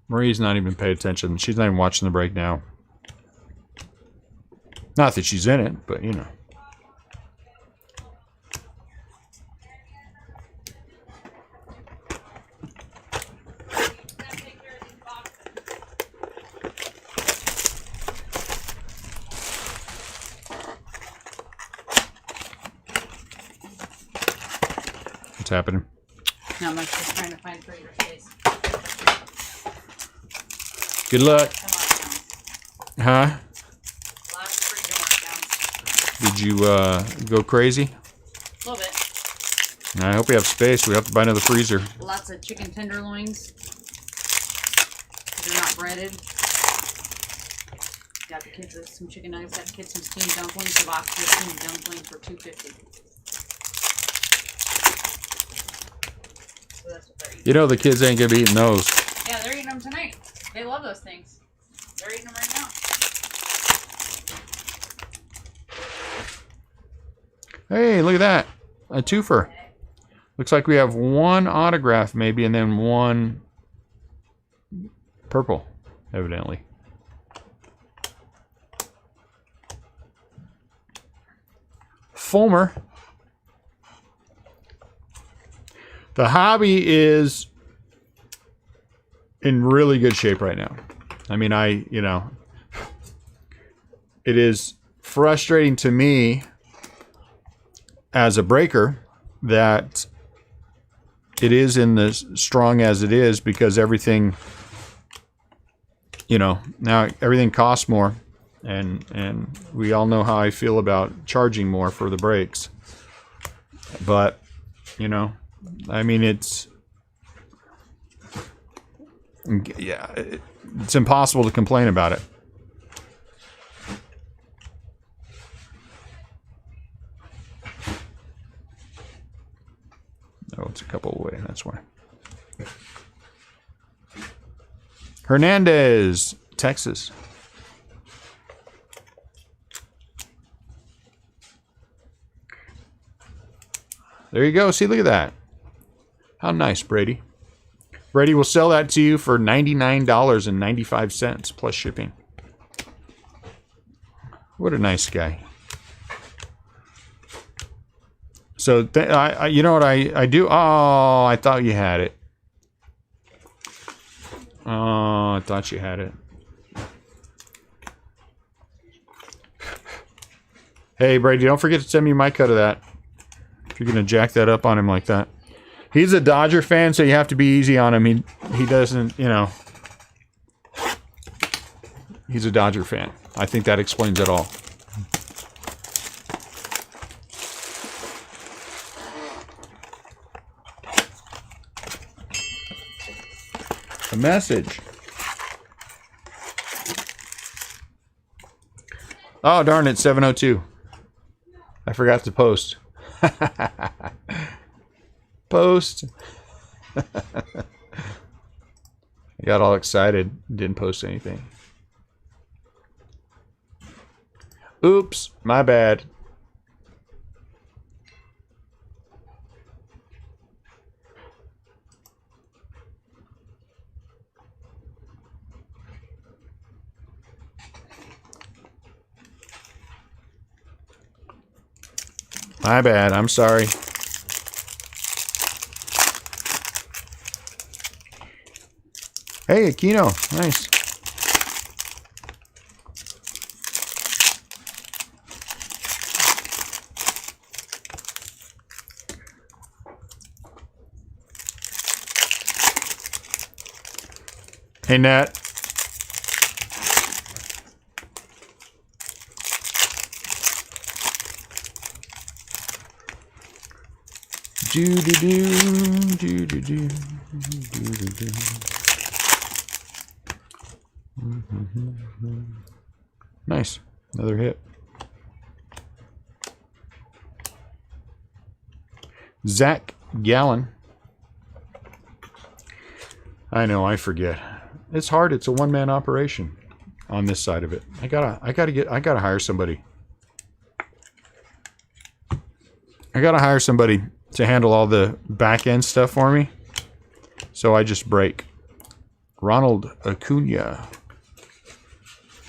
Marie's not even paying attention. She's not even watching the break now. Not that she's in it, but, you know. What's happening? Not much, just trying to find freezer space. Good luck. Huh? Last freezer markdown. Did you go crazy? A little bit. I hope you have space. We have to buy another freezer. Lots of chicken tenderloins. They're not breaded. Got the kids some chicken nuggets. Got the kids some steamed dumplings. The box of steamed dumplings for $2.50. So that's what they're eating. You know the kids ain't gonna be eating those. Yeah, they're eating them tonight. They love those things. They're eating them right now. Hey, look at that. A twofer. Looks like we have one autograph maybe and then one purple, evidently. Fulmer. The hobby is in really good shape right now. I mean, it is frustrating to me as a breaker that it is in as strong as it is because everything, now everything costs more, and we all know how I feel about charging more for the brakes. But, I mean, it's impossible to complain about it. Oh, it's a couple away, that's why. Hernandez, Texas. There you go. See, look at that. How nice, Brady. Brady will sell that to you for $99.95 plus shipping. What a nice guy. So you know what I do? Oh, I thought you had it. Oh, I thought you had it. Hey, Brady, don't forget to send me my cut of that. If you're going to jack that up on him like that. He's a Dodger fan, so you have to be easy on him. He doesn't, you know. He's a Dodger fan. I think that explains it all. A message. Oh, darn it, 7:02. I forgot to post. Post. I got all excited. Didn't post anything. Oops, my bad. My bad. I'm sorry. Hey, Aquino. Nice. Hey, Nat. Do-do-do, do-do-do. Nice. Another hit. Zach Gallen. I know, I forget. It's hard. It's a one-man operation on this side of it. I gotta hire somebody. I gotta hire somebody to handle all the back-end stuff for me. So I just break. Ronald Acuna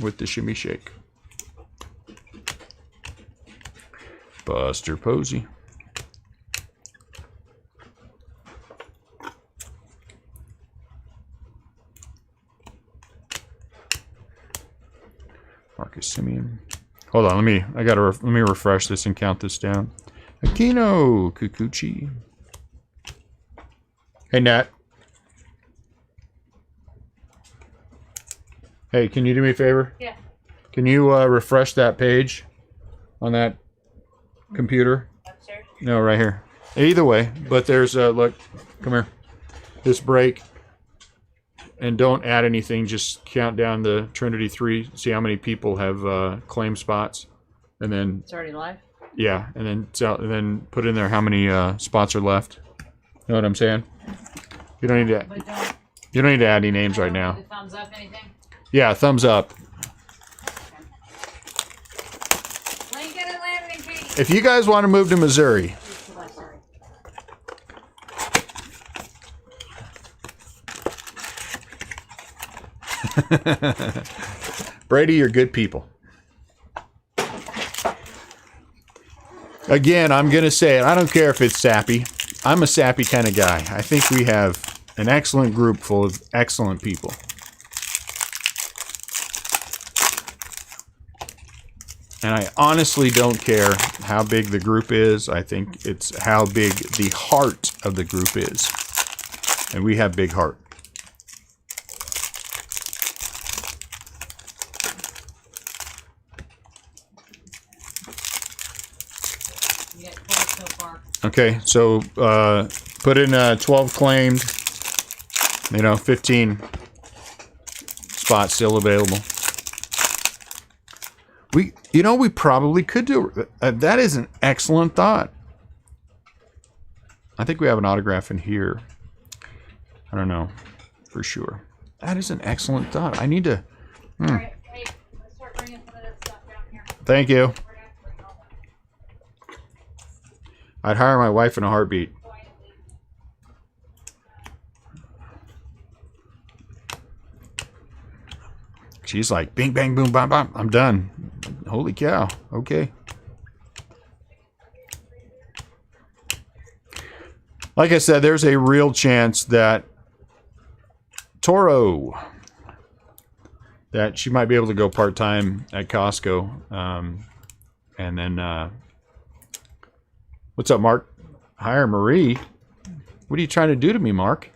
with the shimmy shake. Buster Posey. Marcus Simeon. Hold on, let me refresh this and count this down. Aquino Kikuchi. Hey, Nat. Hey, can you do me a favor? Yeah. Can you refresh that page on that computer? Upstairs? No, right here. Either way, but there's look, come here. This break. And don't add anything, just count down the Trinity 3, see how many people have claim spots. And then It's already live. yeah, and then put in there how many spots are left. Know what I'm saying? You don't need to But don't. you don't need to add any names right now. The thumbs up, anything? Yeah, thumbs up. Link in the landing page. If you guys want to move to Missouri, Brady, you're good people. Again, I'm going to say it. I don't care if it's sappy. I'm a sappy kind of guy. I think we have an excellent group full of excellent people. And I honestly don't care how big the group is. I think it's how big the heart of the group is. And we have big heart. You got 12 so far. Okay, so put in 12 claimed, 15 spots still available. We probably could do that. Is an excellent thought. I think we have an autograph in here. I don't know for sure. That is an excellent thought. I need to. All right, hey, let's start bringing some of this stuff down here. Thank you. We're gonna have to bring all that I'd hire my wife in a heartbeat. quietly. She's like, bing, bang, boom, bam, bam. I'm done. Holy cow. Okay. like I said, there's a real chance that Toro, that she might be able to go part-time at Costco. And then, what's up, Mark? Hire Marie. What are you trying to do to me, Mark?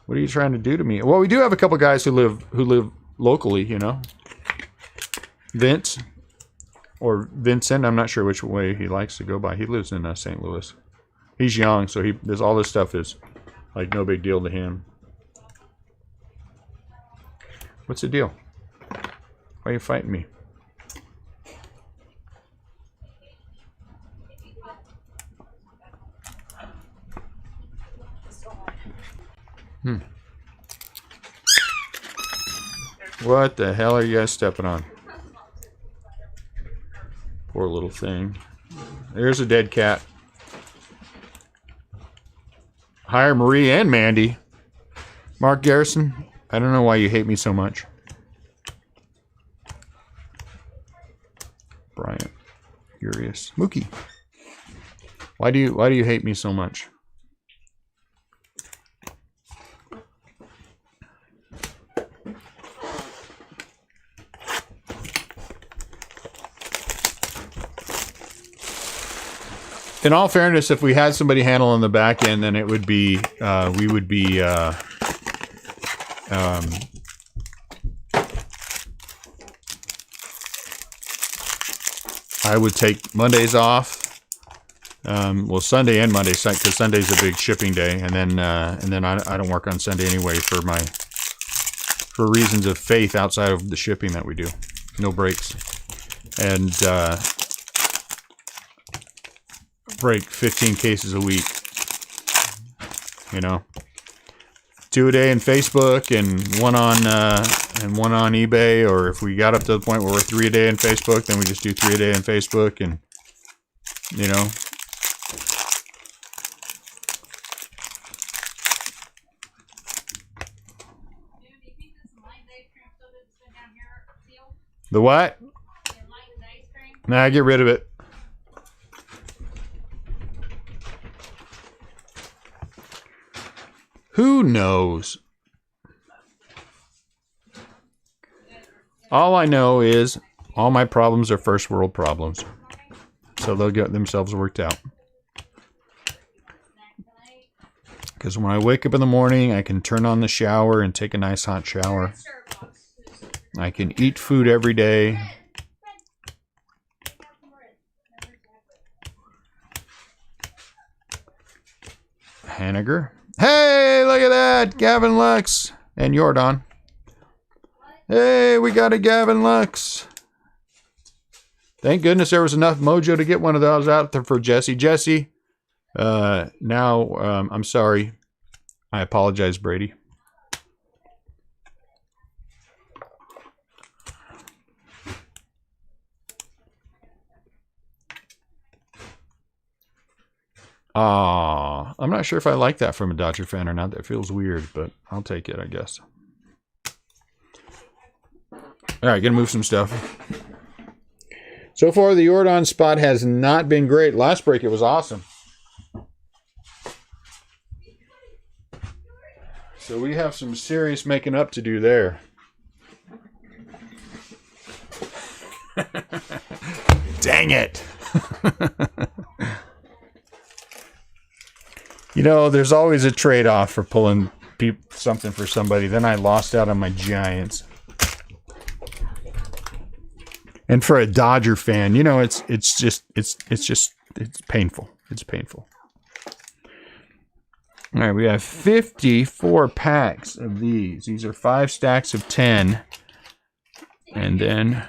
What are you trying to do to me? Well, we do have a couple guys who live locally, you know. Vince or Vincent, I'm not sure which way he likes to go by. He lives in St. Louis. He's young, so there's all this stuff is like no big deal to him. What's the deal? Why are you fighting me? What the hell are you guys stepping on? Poor little thing. There's a dead cat. Hire Marie and Mandy. Mark Garrison, I don't know why you hate me so much. Bryant, Furious, Mookie. Why do you hate me so much? In all fairness, if we had somebody handling the back end, then it would be we would be I would take Mondays off. Well, Sunday and Monday, because Sunday's a big shipping day, and then I don't work on Sunday anyway for reasons of faith outside of the shipping that we do. No breaks, and break 15 cases a week. You know, 2 a day in Facebook and one on eBay, or if we got up to the point where we're 3 a day in Facebook, then we just do 3 a day in Facebook, and you know. The what? Nah, get rid of it. Who knows? All I know is all my problems are first world problems. So they'll get themselves worked out. Because when I wake up in the morning, I can turn on the shower and take a nice hot shower. I can eat food every day. Hanniger. Hey, look at that! Gavin Lux and Jordan. Hey, we got a Gavin Lux. Thank goodness there was enough mojo to get one of those out there for Jesse. Jesse, now, I'm sorry. I apologize, Brady. I'm not sure if I like that from a Dodger fan or not. That feels weird, but I'll take it, I guess. All right, gonna move some stuff. So far, the Jordan spot has not been great. Last break, it was awesome. So we have some serious making up to do there. Dang it. You know, there's always a trade-off for pulling something for somebody. Then I lost out on my Giants. And for a Dodger fan, you know, it's painful. It's painful. All right, we have 54 packs of these. These are 5 stacks of 10. And then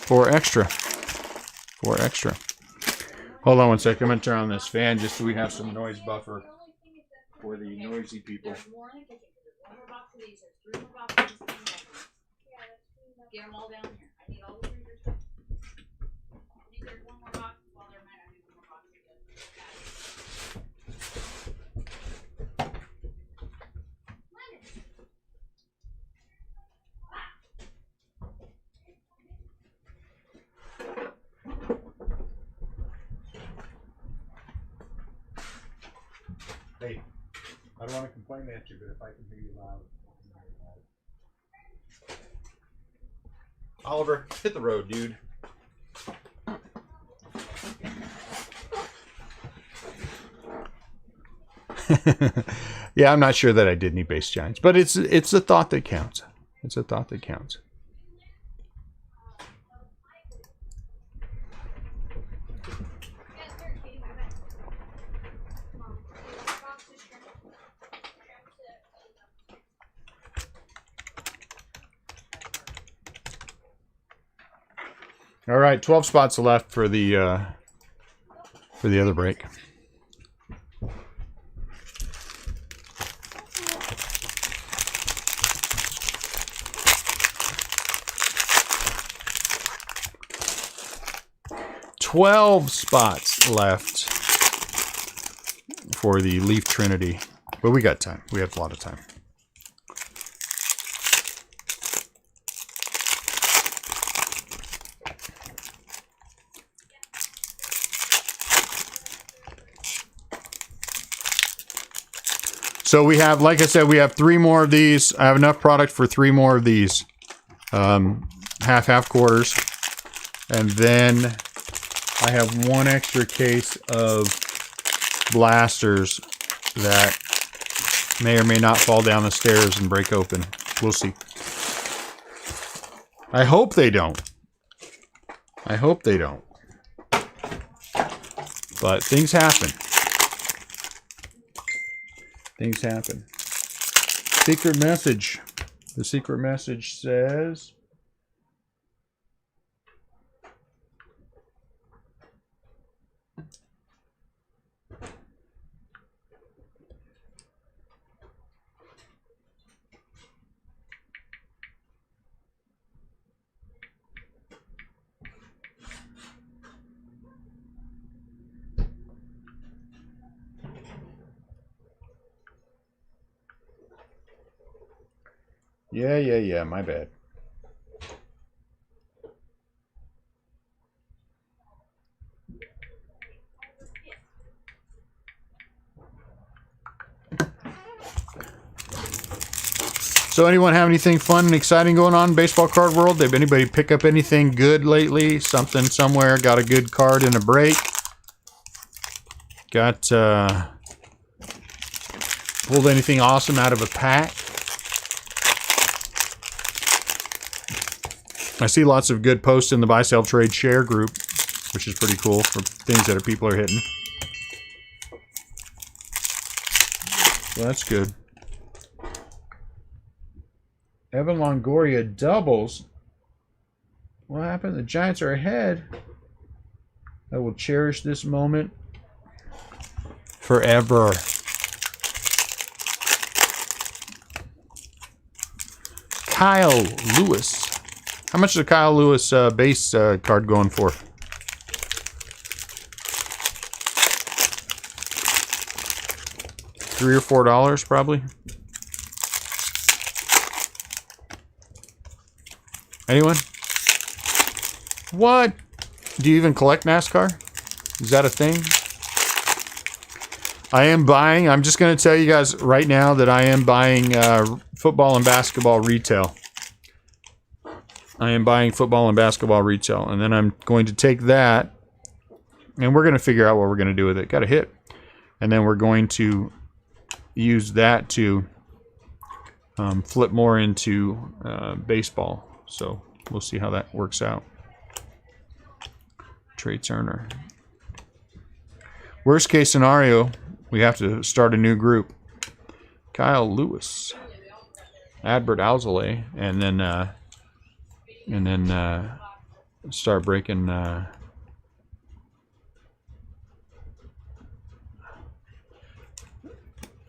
4 extra. 4 extra. Hold on one second. I'm going to turn on this fan just so we have some noise buffer for the noisy people. Get them all down here. I need all the freezers. I think there's one more box. Well, there might not be one more box. Hey, I don't want to complain at you, but if I can hear you loud. Oliver, hit the road, dude. Yeah, I'm not sure that I did any base giants, but it's a thought that counts. It's a thought that counts. All right, 12 spots left for the other break. $12 spots left for the Leaf Trinity. But we got time. We have a lot of time. So we have, like I said, we have 3 more of these. I have enough product for 3 more of these. Half quarters. And then I have 1 extra case of blasters that may or may not fall down the stairs and break open. We'll see. I hope they don't. I hope they don't. But things happen. Things happen. Secret message. The secret message says... Yeah, my bad. So anyone have anything fun and exciting going on in baseball card world? Did anybody pick up anything good lately? Something somewhere? Got a good card in a break? Got pulled anything awesome out of a pack? I see lots of good posts in the buy, sell, trade, share group, which is pretty cool for things that people are hitting. So that's good. Evan Longoria doubles. What happened? The Giants are ahead. I will cherish this moment forever. Kyle Lewis. How much is a Kyle Lewis base card going for? $3 or $4 probably. Anyone? What? Do you even collect NASCAR? Is that a thing? I am buying. I'm just going to tell you guys right now that I am buying football and basketball retail. I am buying football and basketball retail. And then I'm going to take that and we're going to figure out what we're going to do with it. Got a hit. And then we're going to use that to flip more into baseball. So we'll see how that works out. Trey Turner. Worst case scenario, we have to start a new group. Kyle Lewis, Adbert Alzolay, and then start breaking.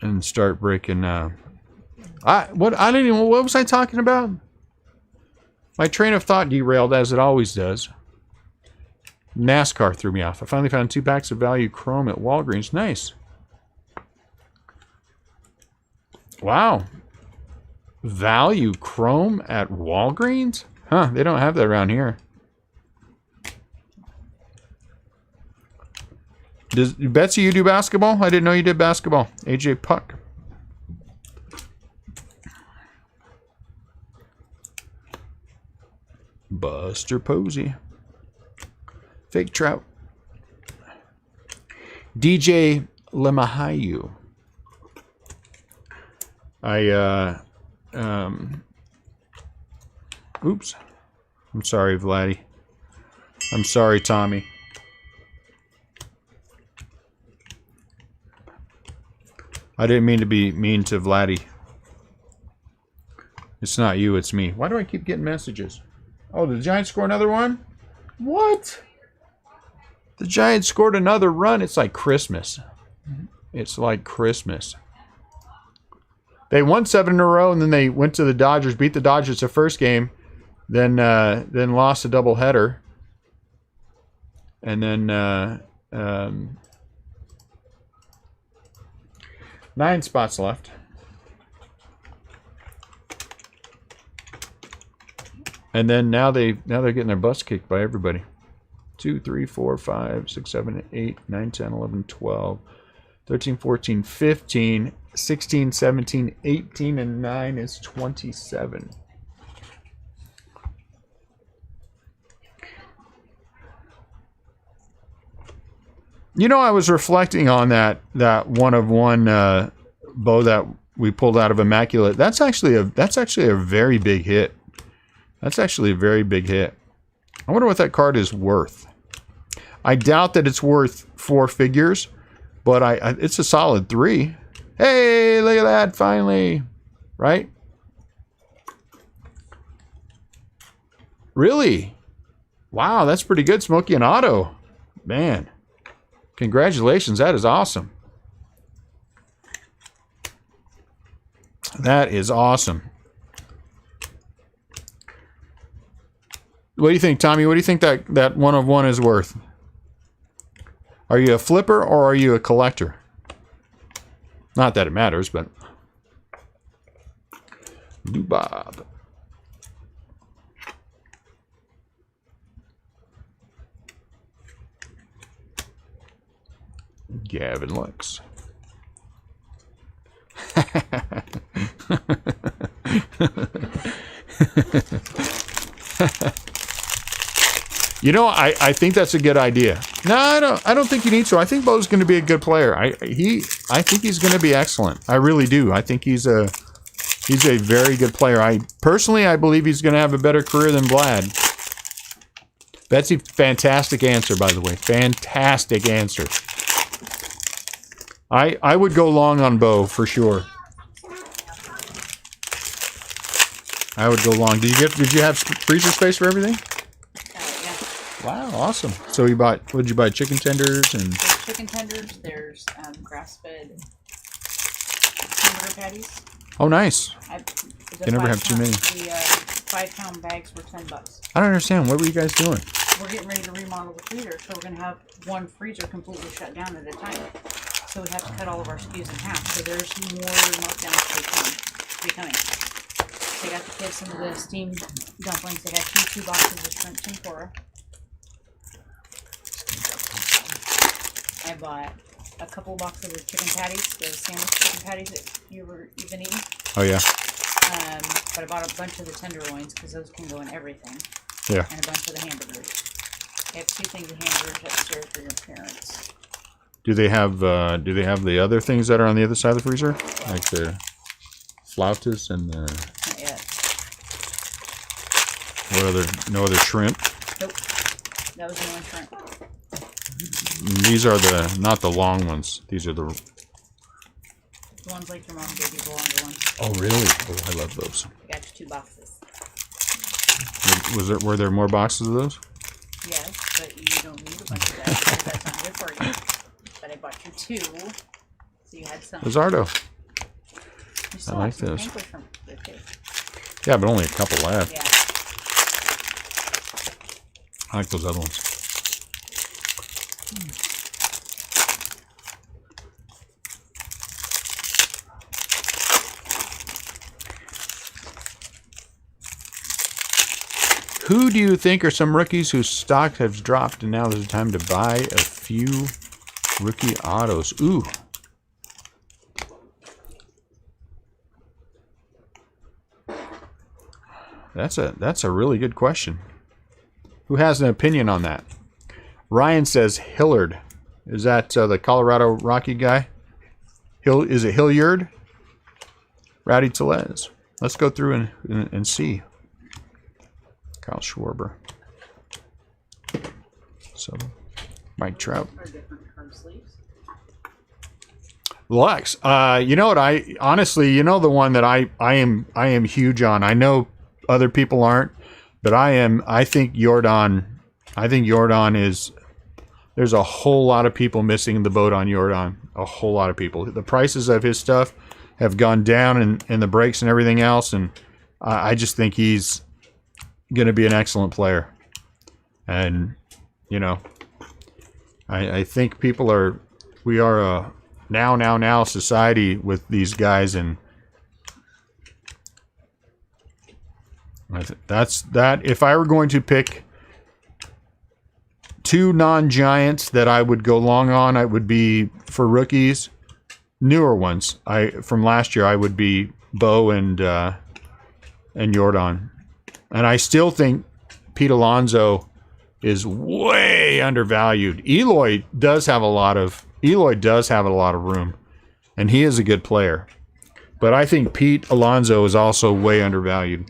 And start breaking. What was I talking about? My train of thought derailed, as it always does. NASCAR threw me off. I finally found 2 packs of Value Chrome at Walgreens. Nice. Wow. Value Chrome at Walgreens? Huh, they don't have that around here. Betsy, you do basketball? I didn't know you did basketball. AJ Puck. Buster Posey. Fake Trout. DJ Lemahayu. Oops. I'm sorry, Vladdy. I'm sorry, Tommy. I didn't mean to be mean to Vladdy. It's not you, it's me. Why do I keep getting messages? Oh, did the Giants score another one? What? The Giants scored another run. It's like Christmas. It's like Christmas. They won 7 in a row, and then they went to the Dodgers, beat the Dodgers the first game, then lost a doubleheader, and then 9 spots left. And then now they're getting their butts kicked by everybody. 2, 3, 4, 5, 6, 7, 8, 9, 10, 11, 12, 13, 14, 15, 16, 17, 18, and 9 is 27. You know, I was reflecting on that 1 of 1 bow that we pulled out of Immaculate. That's actually a very big hit. That's actually a very big hit. I wonder what that card is worth. I doubt that it's worth 4 figures, but it's a solid 3. Hey, look at that, finally. Right? Really? Wow, that's pretty good, Smokey and Otto. Man. Congratulations, that is awesome. That is awesome. What do you think, Tommy? What do you think that 1 of 1 is worth? Are you a flipper or are you a collector? Not that it matters, but... New Bob. Gavin Lux. You know, I think that's a good idea. No, I don't think you need to. I think Bo's going to be a good player. I think he's going to be excellent. I really do. I think he's a very good player. I believe he's going to have a better career than Vlad. Betsy, fantastic answer, by the way. Fantastic answer. I would go long on Bo for sure. I would go long. Did you have freezer space for everything? Wow, awesome. So what did you buy? Chicken tenders and... There's chicken tenders. There's grass-fed hamburger patties. Oh, nice. You never have too many. The 5-pound bags were $10. I don't understand. What were you guys doing? We're getting ready to remodel the freezer, so we're going to have one freezer completely shut down at a time. So we have to cut all of our SKUs in half. So there's more markdowns to be coming. They got the kids some of the steamed dumplings. They got two boxes of shrimp tempura. I bought a couple boxes of chicken patties, the sandwich chicken patties that you've been eating. Oh, yeah. But I bought a bunch of the tenderloins because those can go in everything. Yeah. And a bunch of the hamburgers. I have 2 things of hamburgers upstairs for your parents. Do they have the other things that are on the other side of the freezer? Like the flautas and the... Not yet. No other shrimp? Nope. That was the only shrimp. These are not the long ones. These are the ones like your mom gave you, the longer ones. Oh, really? Oh, I love those. I got you 2 boxes. Were there more boxes of those? Yes, but you don't need a bunch of that because that's not good for you. But I bought you 2, so you had some. Lizardo. You still I like have some those. English from the too. Yeah, but only a couple left. Yeah. I like those other ones. Who do you think are some rookies whose stock has dropped and now is the time to buy a few Rookie autos. Ooh. That's a really good question. Who has an opinion on that? Ryan says Hillard. Is that the Colorado Rocky guy? Is it Hilliard? Rowdy Tellez. Let's go through and see. Kyle Schwarber. So, Mike Trout. Lux. You know what? Honestly, you know the one that I am huge on. I know other people aren't, but I am. I think Jordan. I think Jordan is. There's a whole lot of people missing the boat on Jordan. A whole lot of people. The prices of his stuff have gone down in the breaks and everything else, and I just think he's going to be an excellent player. And you know, I think people are. We are a now society with these guys, and that's that. If I were going to pick two non-giants that I would go long on, it would be for rookies, newer ones. From last year, I would be Bo and Jordan, and I still think Pete Alonso is way undervalued. Eloy does have a lot of room, and he is a good player. But I think Pete Alonso is also way undervalued.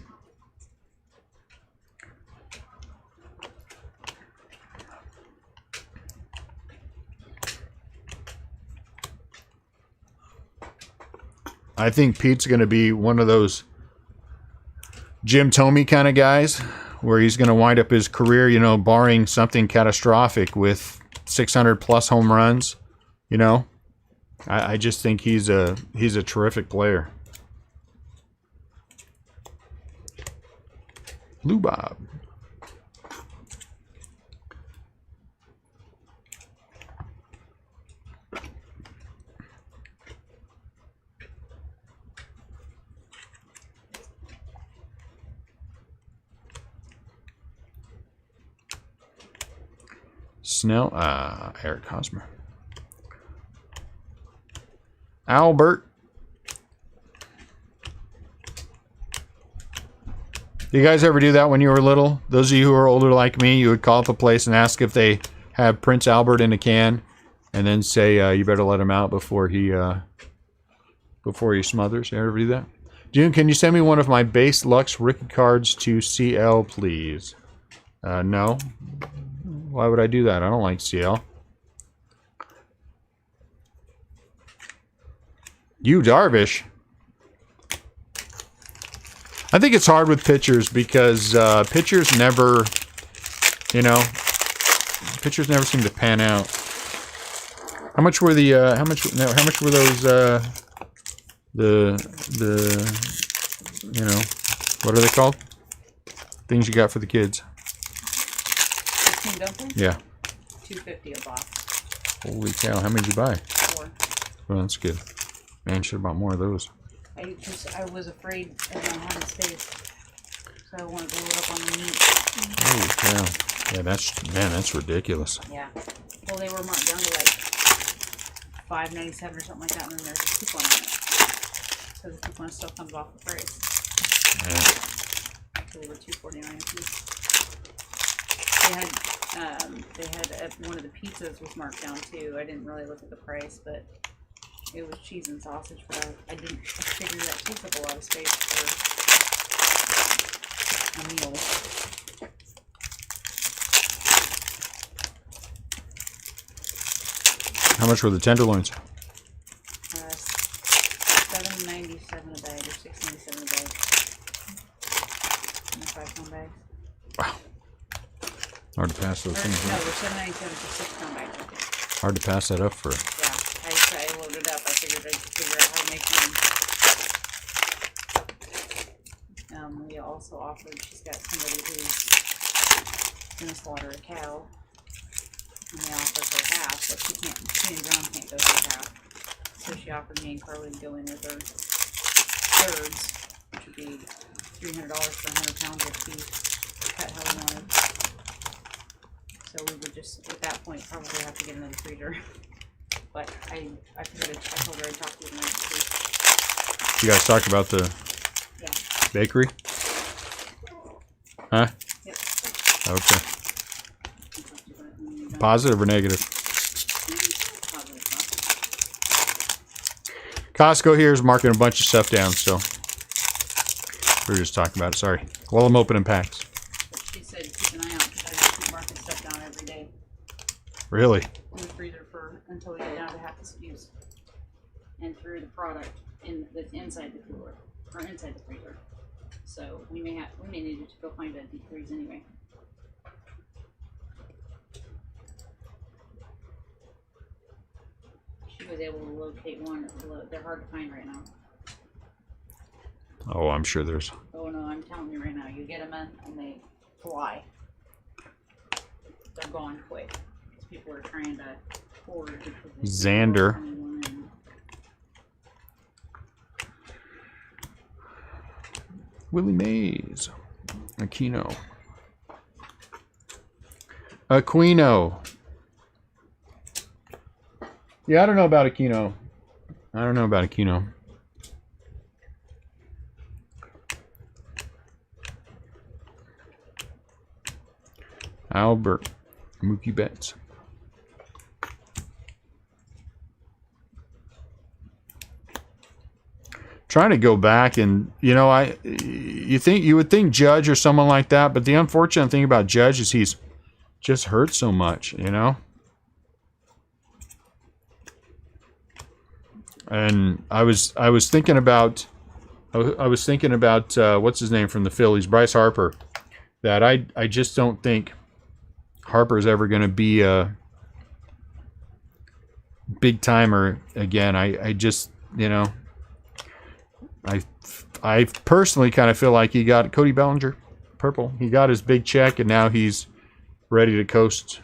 I think Pete's going to be one of those Jim Thome kind of guys where he's going to wind up his career, you know, barring something catastrophic, with 600 plus home runs. You know, I just think he's a terrific player. Lou Bob. Snell, Eric Hosmer. Albert. You guys ever do that when you were little? Those of you who are older like me, you would call up a place and ask if they have Prince Albert in a can, and then say you better let him out before he smothers. You ever do that? June, can you send me one of my base Lux rookie cards to CL, please? No. Why would I do that? I don't like CL. You, Darvish. I think it's hard with pitchers because pitchers never, you know, pitchers never seem to pan out. How much were the how much were those you know, what are they called? Things you got for the kids. 16 dumplings? Yeah. $2.50 a box. Holy cow! How many did you buy? 4. Well, that's good. Man, should have bought more of those. I was afraid of not having space, so I wanted to load up on the meat. Holy cow! Yeah, that's ridiculous. Yeah. Well, they were marked down to like $5.97 or something like that, and then there's a coupon on it. So the coupon still comes off the price. Yeah. So they were $2.49 a piece. They had one of the pizzas was marked down too. I didn't really look at the price, but it was cheese and sausage. But I didn't figure that takes up a lot of space for a meal. How much were the tenderloins? $7.97 a bag or $6.97 a bag. In the 5-pound bags. Wow. Hard to pass those things No, up. they're $7.97 for 6-pound bags. I think. Hard to pass that up for. Yeah, I loaded up. I figured I'd figure out how to make one. We also offered, she's got somebody who's gonna slaughter a cow, and they offered her half, but she and John can't go through half. So she offered me and Carly to go in with her thirds, which would be $300 for 100 pounds of beef, cut how we wanted. So we would just, at that point, probably have to get another freezer. But I figured I told her I'd talk to you tonight. You guys talked about the Yeah. bakery? Huh? Yep. Okay. Positive. Positive or negative? Costco here is marking a bunch of stuff down, so we were just talking about it. Sorry. Well, I'm opening packs. But she said keep an eye out because I just keep marking stuff down every day Really? in the freezer until we get down to half the SKUs and through the product that's inside the cooler or inside the freezer. So we may need to go find a deep freeze anyway. She was able to locate one. They're hard to find right now. Oh, I'm sure there's. Oh no, I'm telling you right now, you get them in and they fly. They're gone quick. Because people are trying to hoard. Xander. Willie Mays. Aquino. Yeah, I don't know about Aquino. Albert. Mookie Betts. Trying to go back and, you would think Judge or someone like that, but the unfortunate thing about Judge is he's just hurt so much, And I was thinking about what's his name from the Phillies, Bryce Harper. That I just don't think Harper's ever going to be a big timer again. I just I personally kind of feel like he got Cody Bellinger, purple. He got his big check and now he's ready to coast.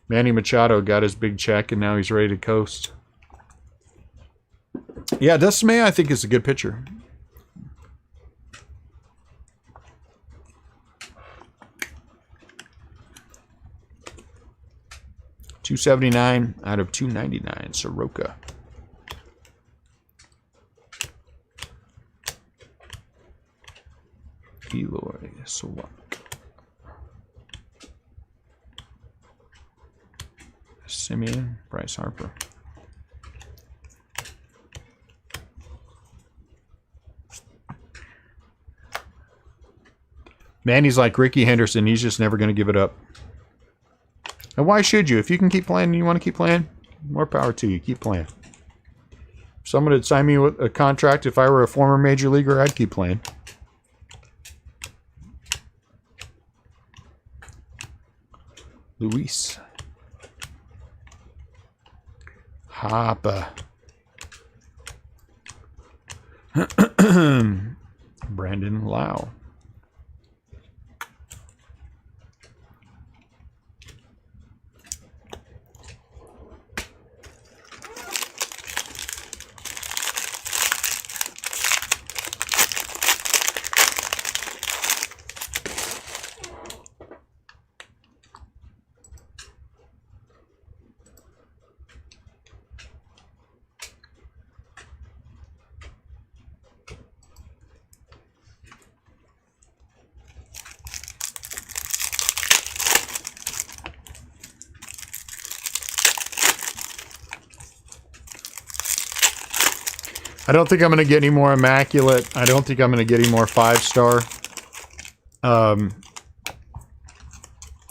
Manny Machado got his big check and now he's ready to coast. Yeah, Dustin May, I think, is a good pitcher. $279 out of $299. Soroka. Eloy Swat. Simeon. Bryce Harper. Manny's like Ricky Henderson. He's just never going to give it up. And why should you? If you can keep playing and you want to keep playing, more power to you. Keep playing. If someone had signed me with a contract, if I were a former major leaguer, I'd keep playing. Luis. Hoppa. Brandon Lau. I don't think I'm going to get any more immaculate. I don't think I'm going to get any more 5-star. I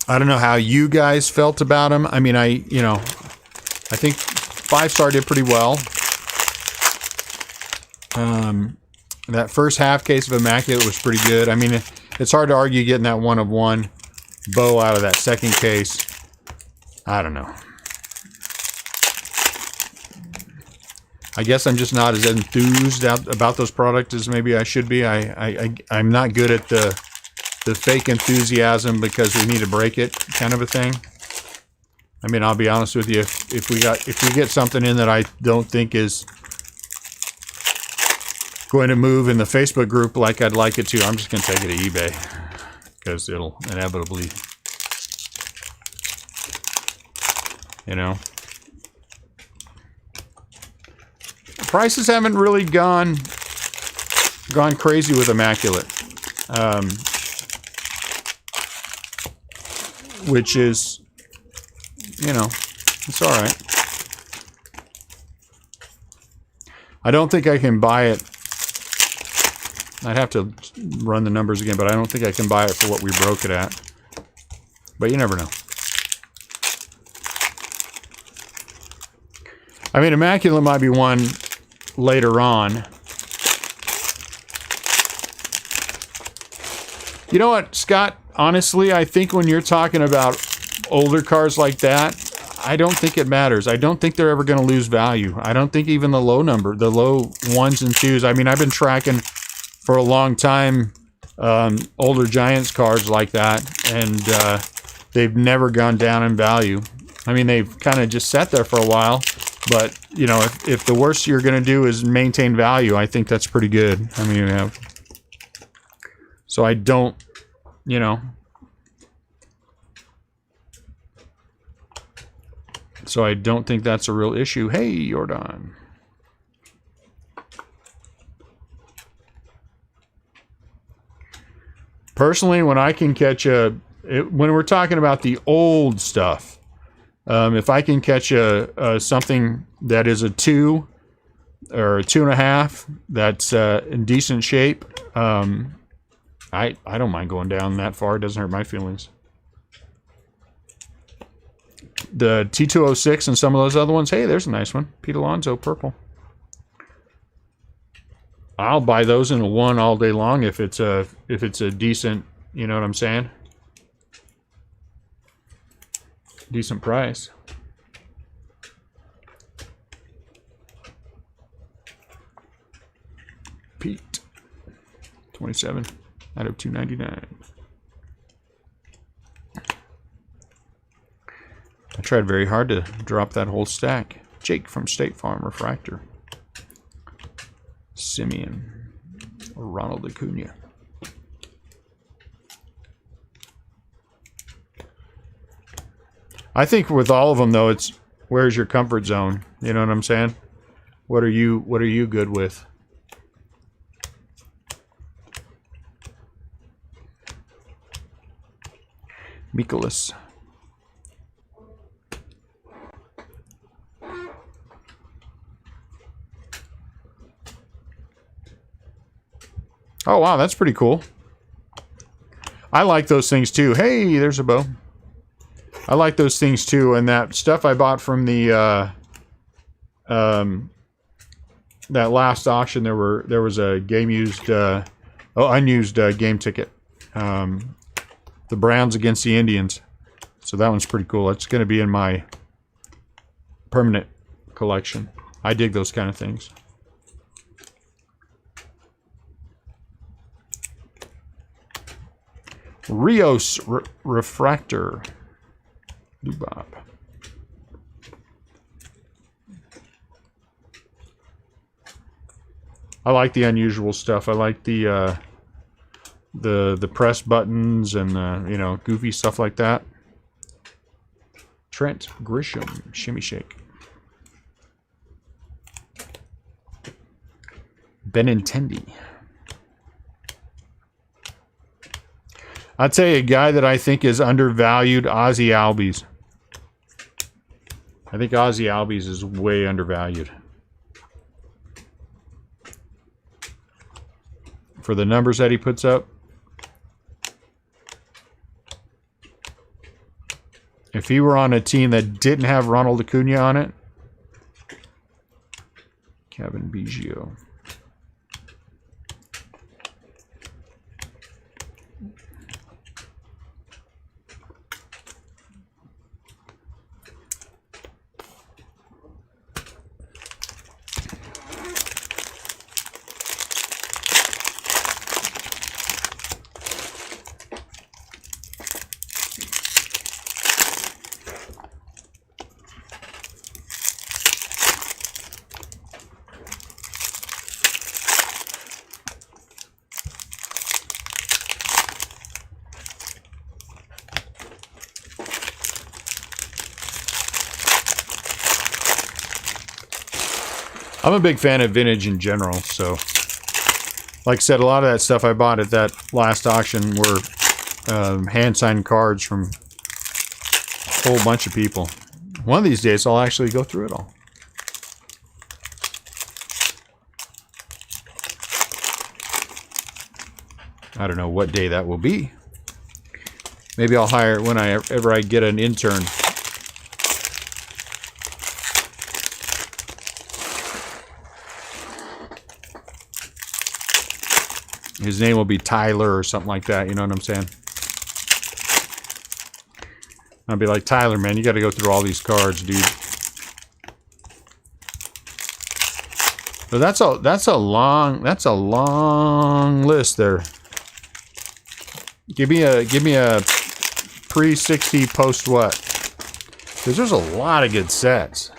don't know how you guys felt about them. I mean, I think 5-star did pretty well. That first half case of immaculate was pretty good. I mean, it's hard to argue getting that 1 of 1 bow out of that second case. I don't know. I guess I'm just not as enthused about those products as maybe I should be. I'm not good at the fake enthusiasm because we need to break it kind of a thing. I mean, I'll be honest with you. If we get something in that I don't think is going to move in the Facebook group like I'd like it to, I'm just going to take it to eBay because it'll inevitably, prices haven't really gone crazy with Immaculate, which is, you know, it's all right. I don't think I can buy it. I'd have to run the numbers again, but I don't think I can buy it for what we broke it at. But you never know. I mean, Immaculate might be one later on. You know what, Scott? Honestly, I think when you're talking about older cars like that, I don't think it matters. I don't think they're ever going to lose value. I don't think even the low ones and twos. I mean, I've been tracking for a long time older Giants cars like that, and they've never gone down in value. I mean, they've kind of just sat there for a while, but, you know, if the worst you're going to do is maintain value, I think that's pretty good. I mean, so I don't, you know... So I don't think that's a real issue. Hey, Jordan. Personally, when I can catch when we're talking about the old stuff, if I can catch something that is a 2 or a 2.5 that's in decent shape, I don't mind going down that far. It doesn't hurt my feelings. The T206 and some of those other ones. Hey, there's a nice one. Pete Alonso, purple. I'll buy those in a 1 all day long if it's a decent, you know what I'm saying? Decent price. Pete. 27 out of 299. I tried very hard to drop that whole stack. Jake from State Farm Refractor. Simeon. Ronald Acuna. I think with all of them though, it's where's your comfort zone? You know what I'm saying? What are you good with? Mikolas. Oh, wow, that's pretty cool. I like those things, too. Hey, there's a bow. I like those things, too. And that stuff I bought from the that last auction, there was a unused game ticket. The Browns against the Indians. So that one's pretty cool. It's going to be in my permanent collection. I dig those kind of things. Rios Refractor. Lubab. I like the unusual stuff. I like the press buttons and you know, goofy stuff like that. Trent Grisham, Shimmy Shake. Benintendi. I'd say a guy that I think is undervalued, Ozzy Albies. I think Ozzy Albies is way undervalued. For the numbers that he puts up. If he were on a team that didn't have Ronald Acuna on it. Kevin Biggio. I'm a big fan of vintage in general, so like I said, a lot of that stuff I bought at that last auction were hand-signed cards from a whole bunch of people. One of these days, I'll actually go through it all. I don't know what day that will be. Maybe I'll hire whenever I get an intern. His name will be Tyler or something like that. You know what I'm saying? I'll be like, Tyler, man, you got to go through all these cards, dude. But that's a long list there. Give me a pre-60, post what? Because there's a lot of good sets.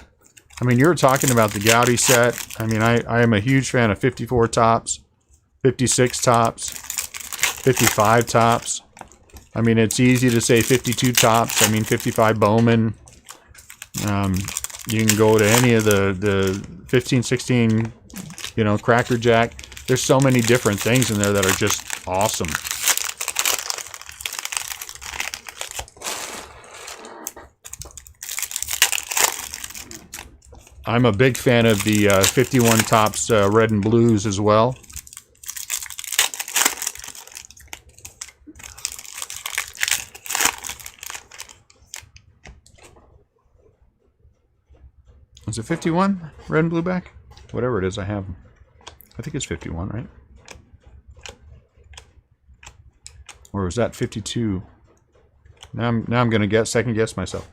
I mean, you're talking about the Gaudy set. I mean, I am a huge fan of 54 tops, 56 tops, 55 tops. I mean, it's easy to say 52 tops. I mean, 55 Bowman. You can go to any of the 15, 16, you know, Cracker Jack. There's so many different things in there that are just awesome. I'm a big fan of the 51 tops red and blues as well. Is it 51? Red and blue back? Whatever it is, I have them. I think it's 51, right? Or was that 52? Now I'm going to second guess myself.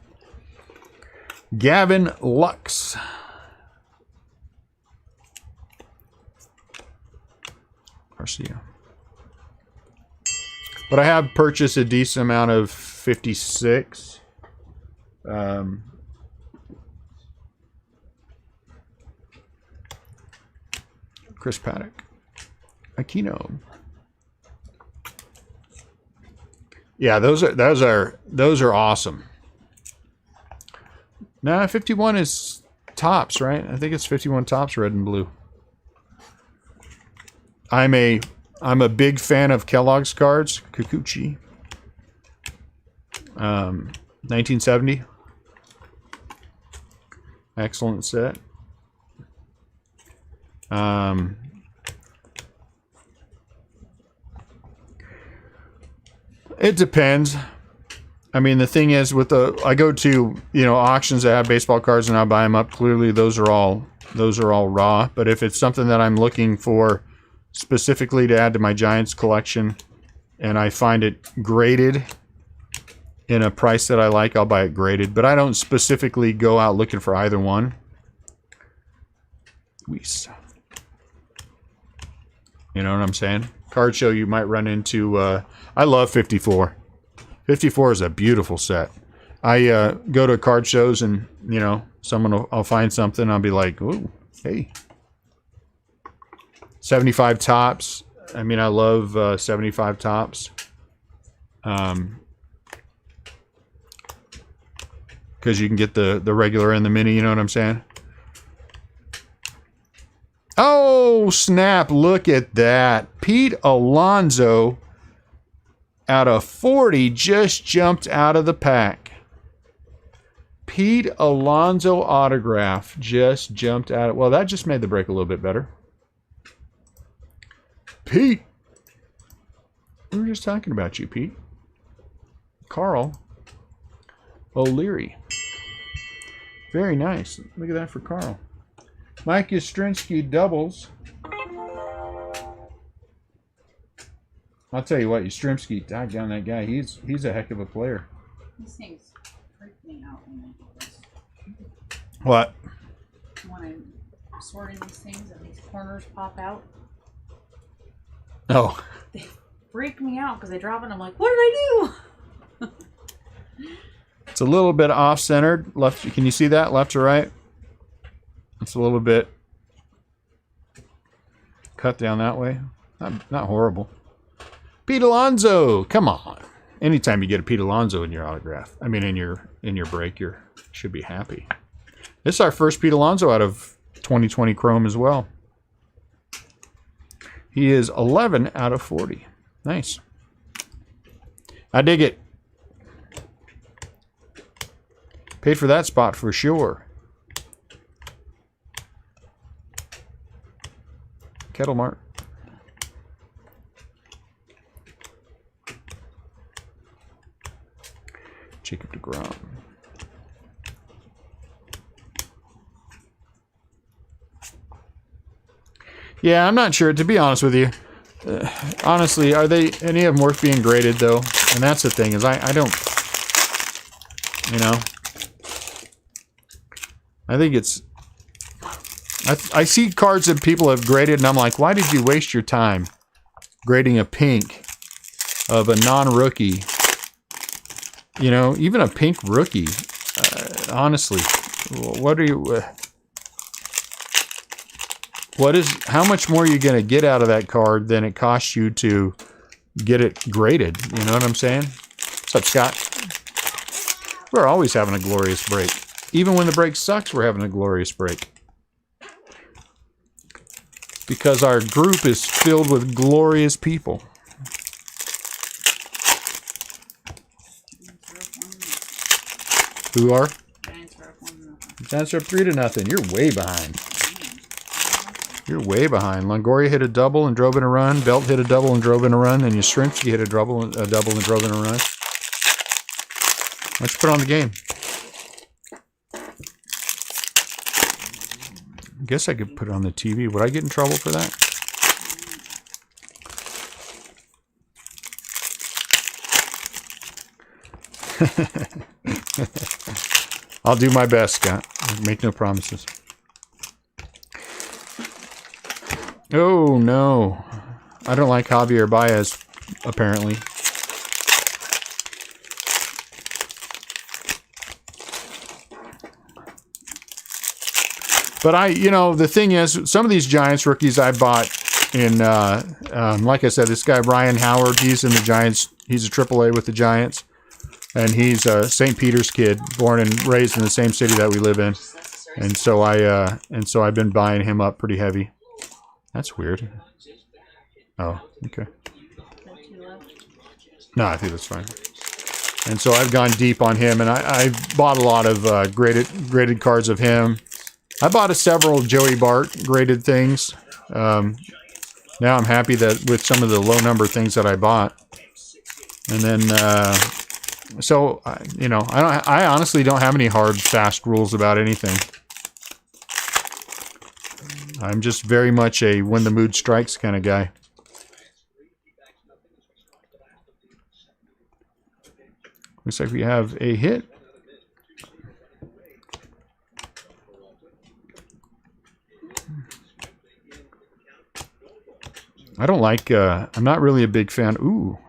Gavin Lux. Garcia. But I have purchased a decent amount of 56. Chris Paddock. Aquino. Yeah, those are awesome. Nah, 51 is tops, right? I think it's 51 tops, red and blue. I'm a big fan of Kellogg's cards. Kikuchi. 1970. Excellent set. It depends. I mean, the thing is, I go to, you know, auctions that have baseball cards and I buy them up. Clearly, those are all raw. But if it's something that I'm looking for specifically to add to my Giants collection, and I find it graded in a price that I like, I'll buy it graded. But I don't specifically go out looking for either one. You know what I'm saying? Card show, you might run into... I love 54. 54 is a beautiful set. I go to card shows and, you know, I'll find something. I'll be like, ooh, hey. 75 tops. I mean, I love 75 tops. Because you can get the regular and the mini, you know what I'm saying? Oh, snap. Look at that. Pete Alonso out of 40 just jumped out of the pack. Pete Alonso autograph just jumped out. Well, that just made the break a little bit better. Pete. We were just talking about you, Pete. Carl O'Leary. Very nice. Look at that for Carl. Mike Yastrzemski doubles. I'll tell you what, Yastrzemski, doggone that guy. He's a heck of a player. These things freak me out when I do this. What? When I'm sorting these things and these corners pop out. Oh. They freak me out because they drop it and I'm like, what did I do? It's a little bit off-centered. Left. Can you see that? Left to right? It's a little bit cut down that way. Not horrible. Pete Alonso, come on. Anytime you get a Pete Alonso in your autograph, I mean in your break, you should be happy. This is our first Pete Alonso out of 2020 Chrome as well. He is 11 out of 40. Nice. I dig it. Paid for that spot for sure. Kettle Mart. Jacob deGrom. Yeah, I'm not sure. To be honest with you, honestly, are they any of them worth being graded though? And that's the thing is, I don't. You know, I think it's. I see cards that people have graded, and I'm like, why did you waste your time grading a pink of a non-rookie? You know, even a pink rookie. Honestly, what are you? How much more are you going to get out of that card than it costs you to get it graded? You know what I'm saying? What's up, Scott? We're always having a glorious break. Even when the break sucks, we're having a glorious break. Because our group is filled with glorious people. Who are? Giants are up 3-0. You're way behind. You're way behind. Longoria hit a double and drove in a run. Belt hit a double and drove in a run. And Yastrzemski hit a double and drove in a run. Why don't you put on the game? I guess I could put it on the TV. Would I get in trouble for that? I'll do my best, Scott. Make no promises. Oh, no. I don't like Javier Baez, apparently. But you know, the thing is, some of these Giants rookies I bought in, like I said, this guy, Ryan Howard, he's in the Giants. He's a AAA with the Giants. And he's a St. Peter's kid, born and raised in the same city that we live in. And so I've been buying him up pretty heavy. That's weird. Oh, okay. No, I think that's fine. And so I've gone deep on him, and I've bought a lot of graded cards of him. I bought several Joey Bart graded things. Now I'm happy that with some of the low number things that I bought. And then, you know, I honestly don't have any hard, fast rules about anything. I'm just very much a when the mood strikes kind of guy. Looks like we have a hit. I don't like, I'm not really a big fan. Ooh.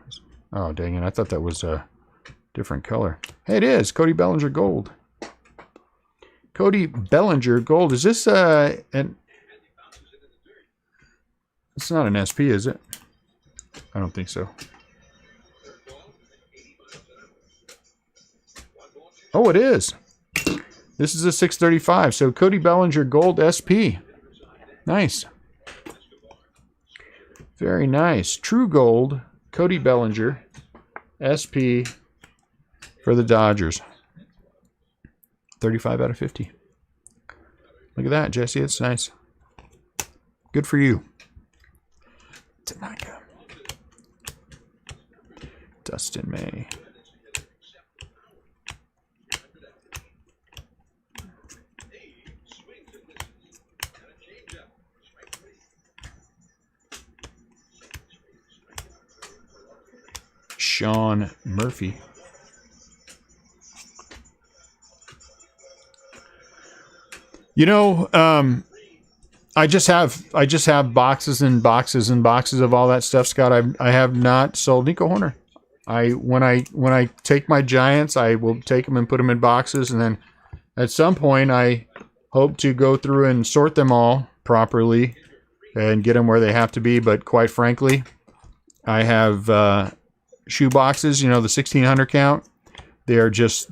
Oh, dang it. I thought that was a different color. Hey, it is. Cody Bellinger Gold. Cody Bellinger Gold. Is this an... It's not an SP, is it? I don't think so. Oh, it is. This is a 635. So Cody Bellinger Gold SP. Nice. Very nice. True Gold. Cody Bellinger. SP for the Dodgers. 35 out of 50. Look at that, Jesse. It's nice. Good for you. Tanaka. Dustin May. Sean Murphy. You know, I just have boxes and boxes and boxes of all that stuff, Scott. I have not sold Nico Horner. When I take my Giants, I will take them and put them in boxes, and then at some point I hope to go through and sort them all properly and get them where they have to be. But quite frankly, I have shoe boxes, you know, the 1600 count. They are just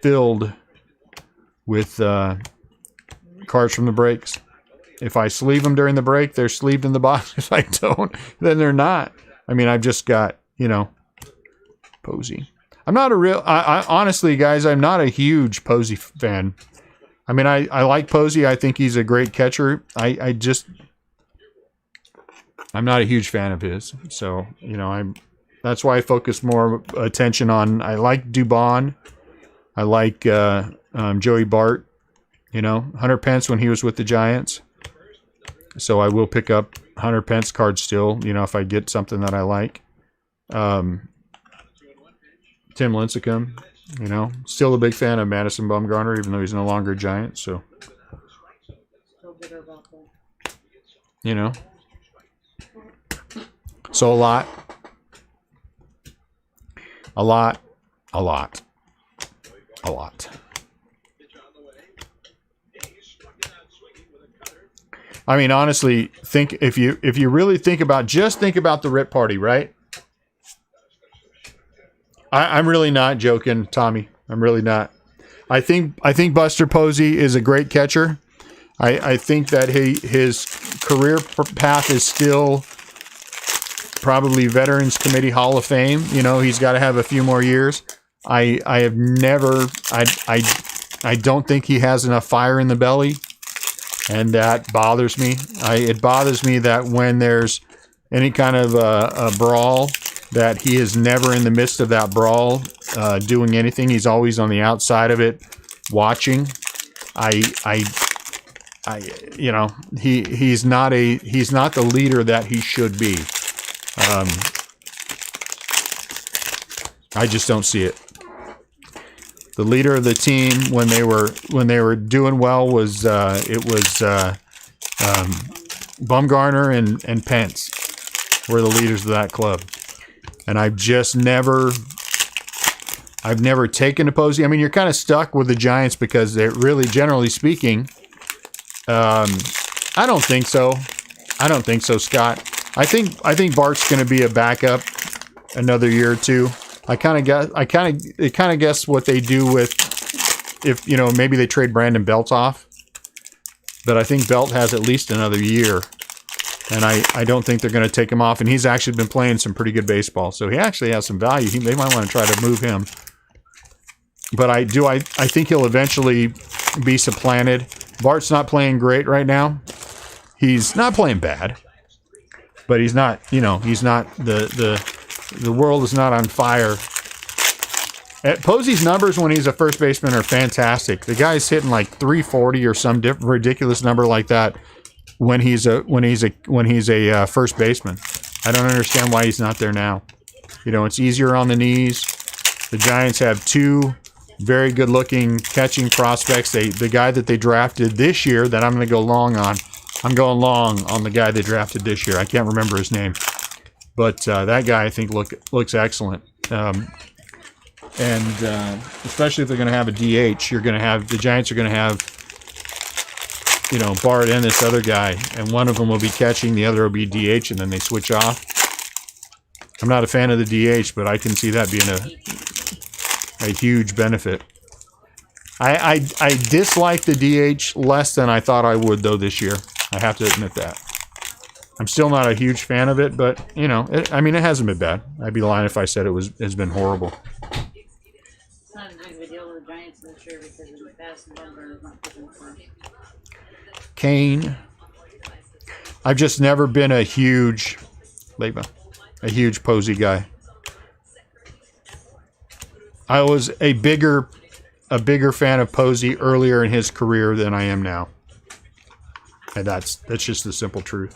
filled with cards from the breaks. If I sleeve them during the break, they're sleeved in the box. If I don't, then they're not. I mean, I've just got, Posey. I'm not a real, I honestly, guys, I'm not a huge Posey fan. I mean, I like Posey. I think he's a great catcher. I'm not a huge fan of his. So, that's why I focus more attention on, I like Dubon. I like Joey Bart, Hunter Pence when he was with the Giants. So I will pick up Hunter Pence cards still, if I get something that I like. Tim Lincecum, still a big fan of Madison Bumgarner, even though he's no longer a Giant. So, Still bitter about that. So a lot. I mean, honestly, if you really think about the Rip Party, right? I'm really not joking, Tommy. I'm really not. I think Buster Posey is a great catcher. I think that his career path is still probably Veterans Committee Hall of Fame. He's got to have a few more years. I don't think he has enough fire in the belly, and that bothers me. It bothers me that when there's any kind of a brawl, that he is never in the midst of that brawl doing anything. He's always on the outside of it watching. He's not the leader that he should be. I just don't see it. The leader of the team when they were doing well was Bumgarner and Pence were the leaders of that club. And I've never taken to Posey. I mean, you're kind of stuck with the Giants because they're really, generally speaking, I don't think so. Scott. I think Bart's going to be a backup another year or two. I kind of guess what they do with, if maybe they trade Brandon Belt off, but I think Belt has at least another year. And I don't think they're going to take him off. And he's actually been playing some pretty good baseball. So he actually has some value. They might want to try to move him. But I think he'll eventually be supplanted. Bart's not playing great right now. He's not playing bad. But he's not, he's not, the world is not on fire. Posey's numbers when he's a first baseman are fantastic. The guy's hitting like 340 or some ridiculous number like that. When he's a first baseman. I don't understand why he's not there now. It's easier on the knees. The Giants have two very good-looking catching prospects. The guy that they drafted this year that I'm going to go long on. I'm going long on the guy they drafted this year. I can't remember his name, but that guy I think looks excellent. And especially if they're going to have a DH, the Giants are going to have. Bart and this other guy, and one of them will be catching, the other will be DH, and then they switch off. I'm not a fan of the DH, but I can see that being a huge benefit. I dislike the DH less than I thought I would, though, this year. I have to admit that. I'm still not a huge fan of it, but, it hasn't been bad. I'd be lying if I said it's been horrible. It's not as big of a deal with the Giants this year because of the past and Bumgarner's not pitching for us. Kane. I've just never been a huge Posey guy. I was a bigger fan of Posey earlier in his career than I am now. And that's just the simple truth.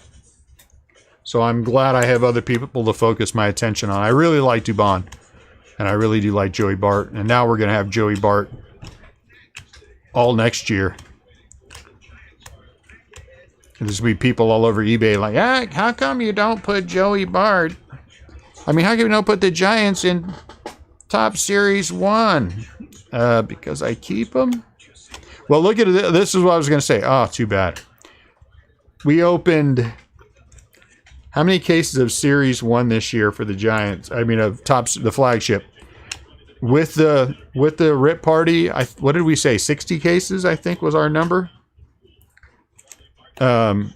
So I'm glad I have other people to focus my attention on. I really like Dubon. And I really do like Joey Bart. And now we're going to have Joey Bart all next year. There's going to be people all over eBay like, how come you don't put Joey Bart? I mean, how come you don't put the Giants in Top Series 1? Because I keep them? Well, look at it. This is what I was going to say. Oh, too bad. We opened how many cases of Series 1 this year for the Giants? I mean, of the flagship. With the Rip Party, what did we say? 60 cases, I think, was our number. Um,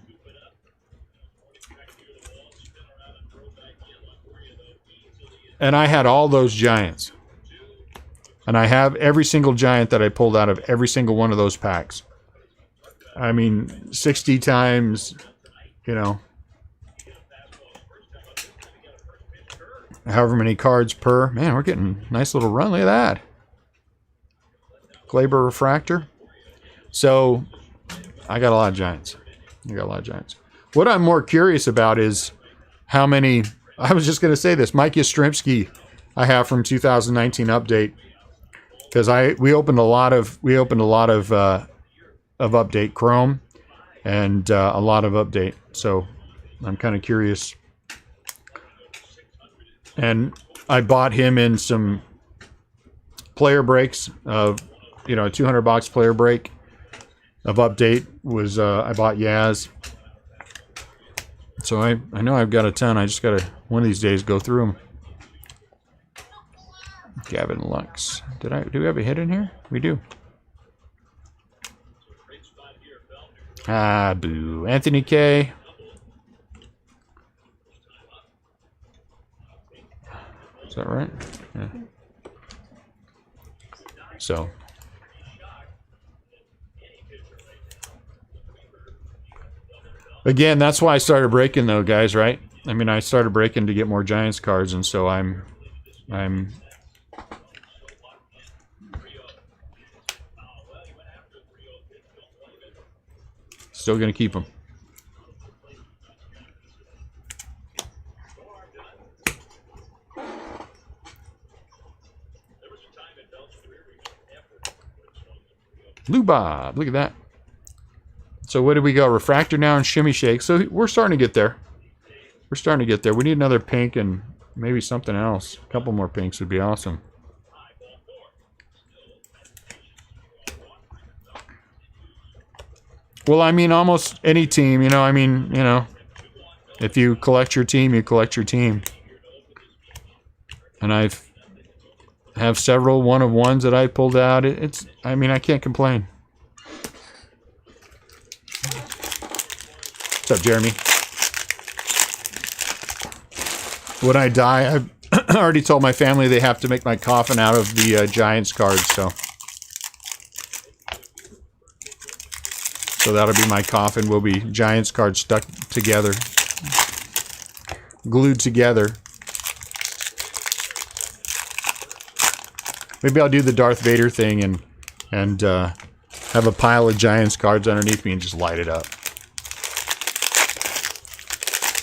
and I had all those giants. And I have every single giant that I pulled out of every single one of those packs. I mean, 60 times, you know, however many cards per. Man, we're getting a nice little run. Look at that. Glaber Refractor. So, I got a lot of giants. What I'm more curious about is how many... I was just going to say this. Mike Yastrzemski I have from 2019 update. Because we opened a lot of update Chrome and a lot of update, so I'm kind of curious. And I bought him in some player breaks of, you know, a 200 box player break of update was I bought Yaz. So I know I've got a ton. I just gotta one of these days go through them. Gavin Lux. Do we have a hit in here? We do. Ah, boo. Anthony K. Is that right? Yeah. So. Again, that's why I started breaking though, guys, right? I mean, I started breaking to get more Giants cards, and so I'm still going to keep them. Lou Bob, look at that. So what did we go? Refractor now and Shimmy Shake. So we're starting to get there. We need another pink and maybe something else. A couple more pinks would be awesome. Well, I mean, almost any team, you know, I mean, you know, if you collect your team, you collect your team. And have several one-of-ones that I pulled out. I mean, I can't complain. What's up, Jeremy? When I die, I've already told my family they have to make my coffin out of the Giants cards, so that'll be my coffin. Will be Giants cards stuck together, glued together. Maybe I'll do the Darth Vader thing and have a pile of Giants cards underneath me and just light it up.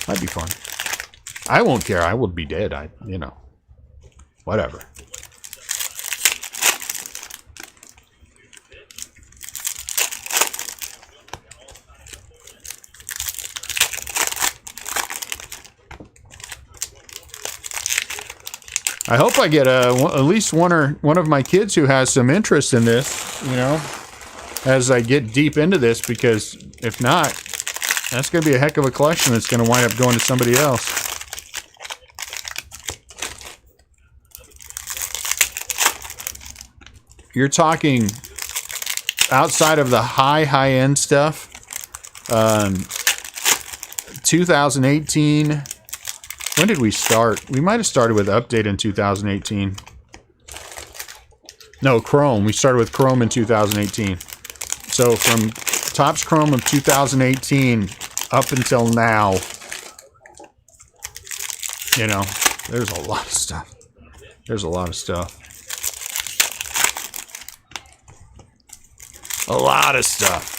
That'd be fun. I won't care. I will be dead. You know, whatever. I hope I get at least one of my kids who has some interest in this, you know, as I get deep into this, because if not, that's going to be a heck of a collection that's going to wind up going to somebody else. You're talking outside of the high-end stuff, 2018... When did we start? We might have started with Update in 2018. No, Chrome. We started with Chrome in 2018. So from Topps Chrome of 2018 up until now, you know, there's a lot of stuff. There's a lot of stuff. A lot of stuff.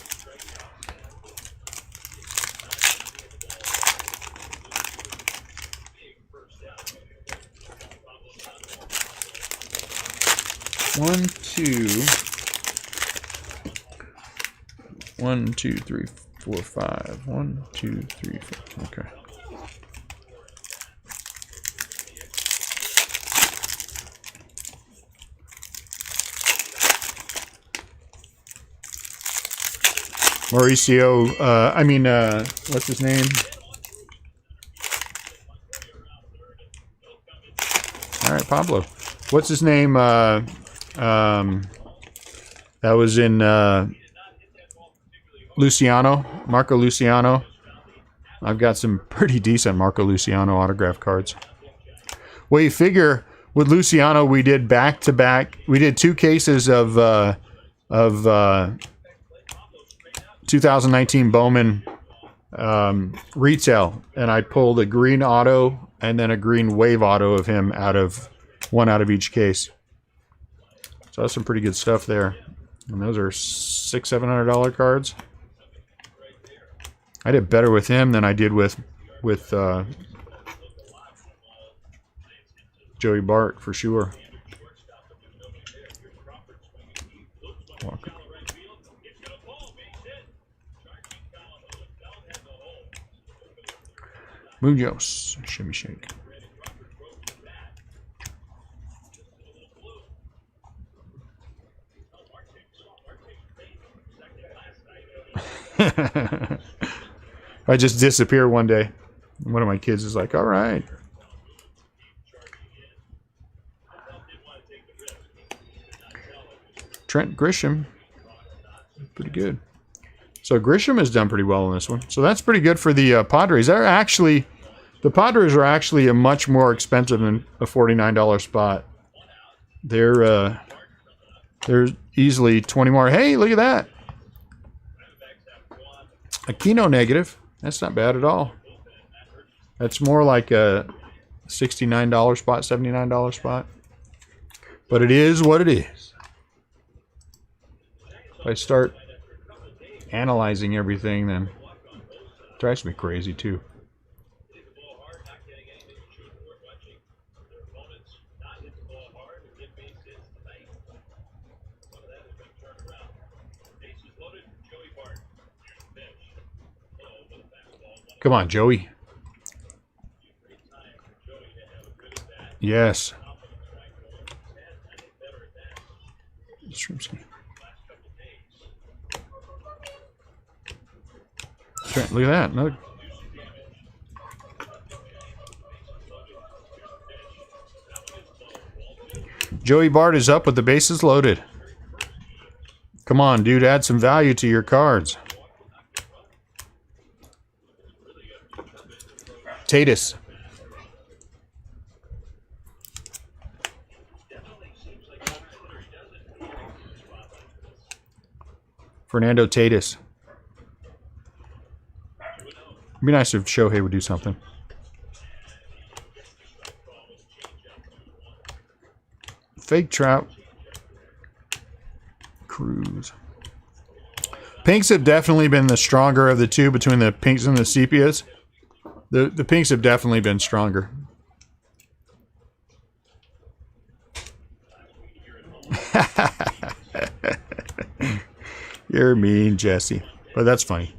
One, two, three, four, five. 1, 2, 3, 4. Okay. Mauricio, what's his name? All right, Pablo. What's his name? That was in Marco Luciano. I've got some pretty decent Marco Luciano autograph cards. Well, you figure with Luciano, we did back-to-back. We did 2 cases of 2019 Bowman retail, and I pulled a green auto and then a green wave auto of him out of each case. So that's some pretty good stuff there. And those are $600-700 cards. I did better with him than I did with Joey Bart for sure. Walker. Munoz, shimmy shake. I just disappear one day. One of my kids is like, all right. Trent Grisham. Pretty good. So Grisham has done pretty well in this one. So that's pretty good for the Padres. The Padres are actually a much more expensive than a $49 spot. They're easily 20 more. Hey, look at that. Aquino negative. That's not bad at all. That's more like a $69 spot, $79 spot. But it is what it is. If I start analyzing everything, then it drives me crazy too. Come on, Joey. Yes. Look at that. Another. Joey Bart is up with the bases loaded. Come on, dude. Add some value to your cards. Tatis. Fernando Tatis. It'd be nice if Shohei would do something. Fake Trout. Cruz. Pinks have definitely been the stronger of the two between the pinks and the sepias. The pinks have definitely been stronger. You're mean, Jesse. But that's funny.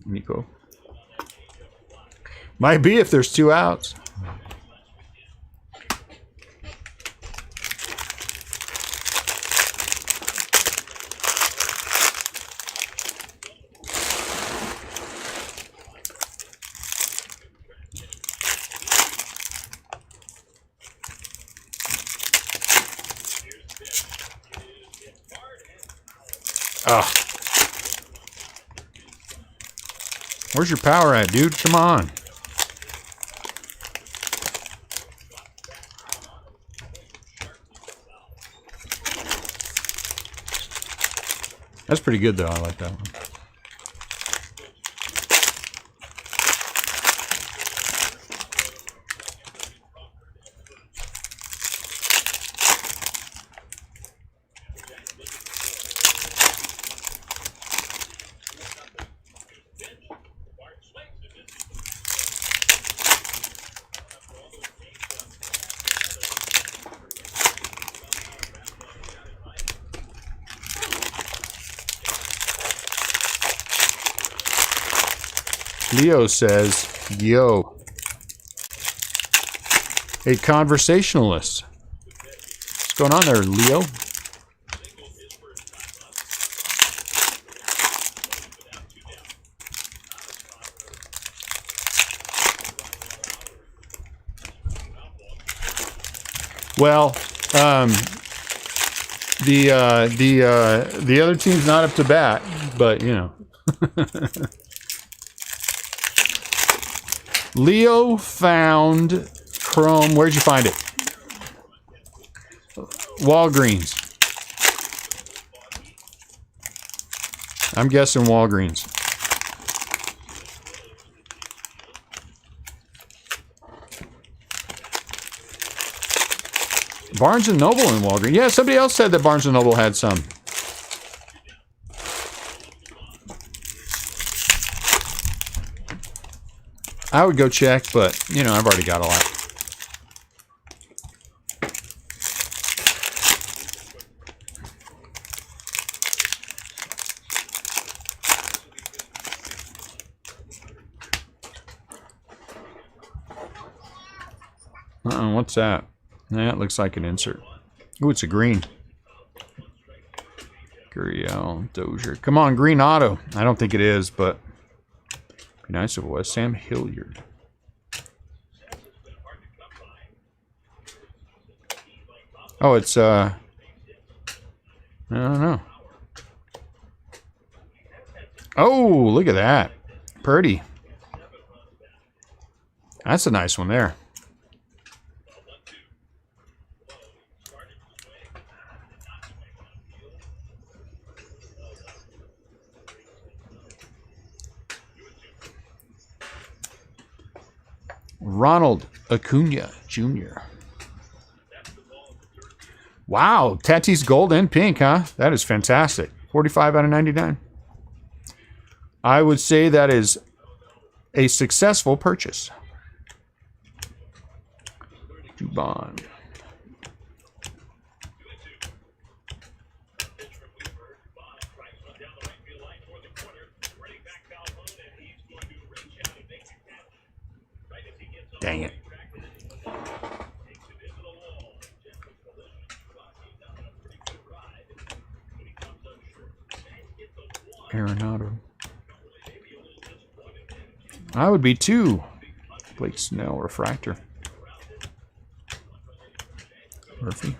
Nico. Might be if there's 2 outs. Where's your power at, dude? Come on. That's pretty good, though. I like that one. Leo says, yo. A conversationalist. What's going on there, Leo? Well, The other team's not up to bat, but you know. Leo found Chrome. Where'd you find it? Walgreens. I'm guessing Walgreens. Barnes & Noble and Walgreens. Yeah, somebody else said that Barnes & Noble had some. I would go check, but, you know, I've already got a lot. What's that? That looks like an insert. Ooh, it's a green. Gurriel, Dozier. Come on, green auto. I don't think it is, but be nice if it was. Sam Hilliard. Oh, it's I don't know. Oh, look at that. Purdy. That's a nice one there. Ronald Acuna Jr. Wow, Tatis gold and pink, huh? That is fantastic. 45 out of 99. I would say that is a successful purchase. Dubon. Dang it. Arenado. I would be 2. Blake Snell refractor. Murphy.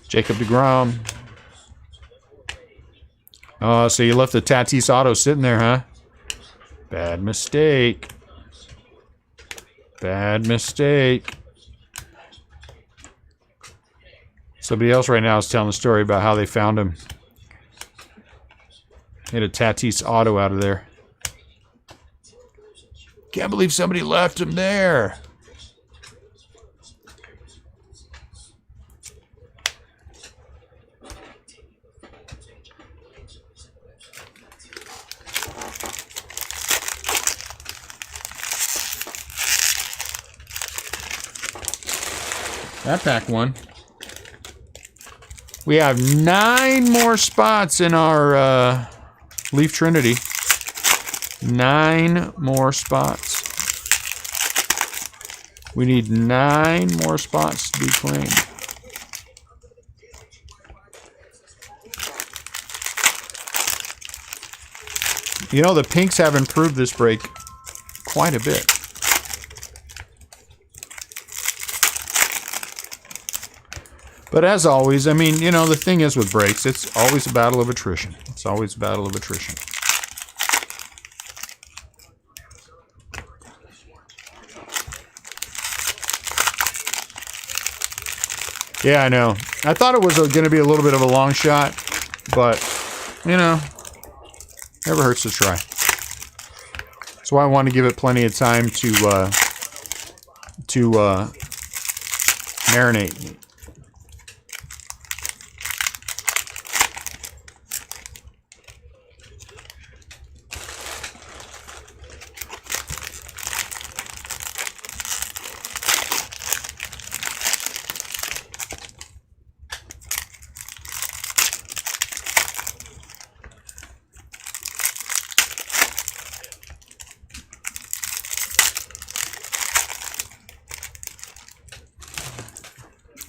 Jacob deGrom. Oh, so you left the Tatis auto sitting there, huh? Bad mistake. Bad mistake. Somebody else right now is telling a story about how they found him. Hit a Tatis auto out of there. Can't believe somebody left him there. That pack one. We have 9 more spots in our Leaf Trinity. 9 more spots. We need 9 more spots to be claimed. You know, the pinks have improved this break quite a bit. But as always, I mean, you know, the thing is with breaks, it's always a battle of attrition. It's always a battle of attrition. Yeah, I know. I thought it was going to be a little bit of a long shot, but, you know, never hurts to try. That's why I want to give it plenty of time to marinate.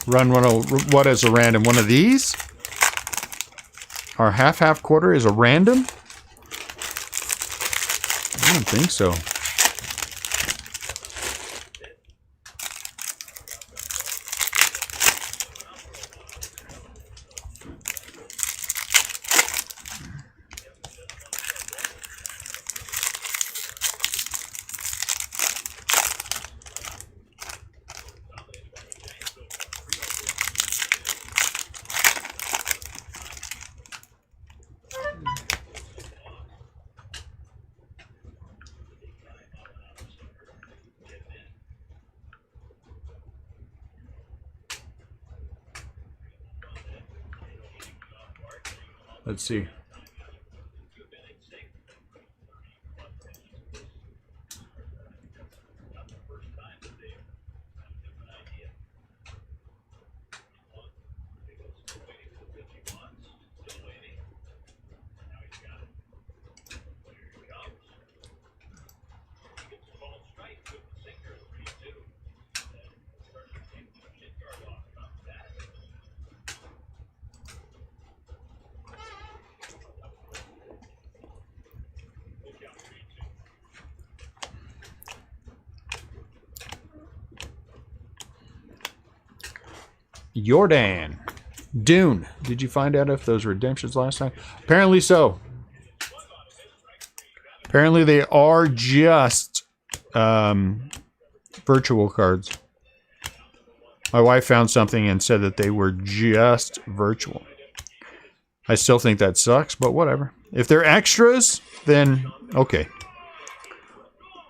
Run what as a random one of these? Our half quarter is a random? I don't think so. Let's see. Jordan. Dune. Did you find out if those redemptions last time? Apparently so. Apparently they are just virtual cards. My wife found something and said that they were just virtual. I still think that sucks, but whatever. If they're extras, then okay.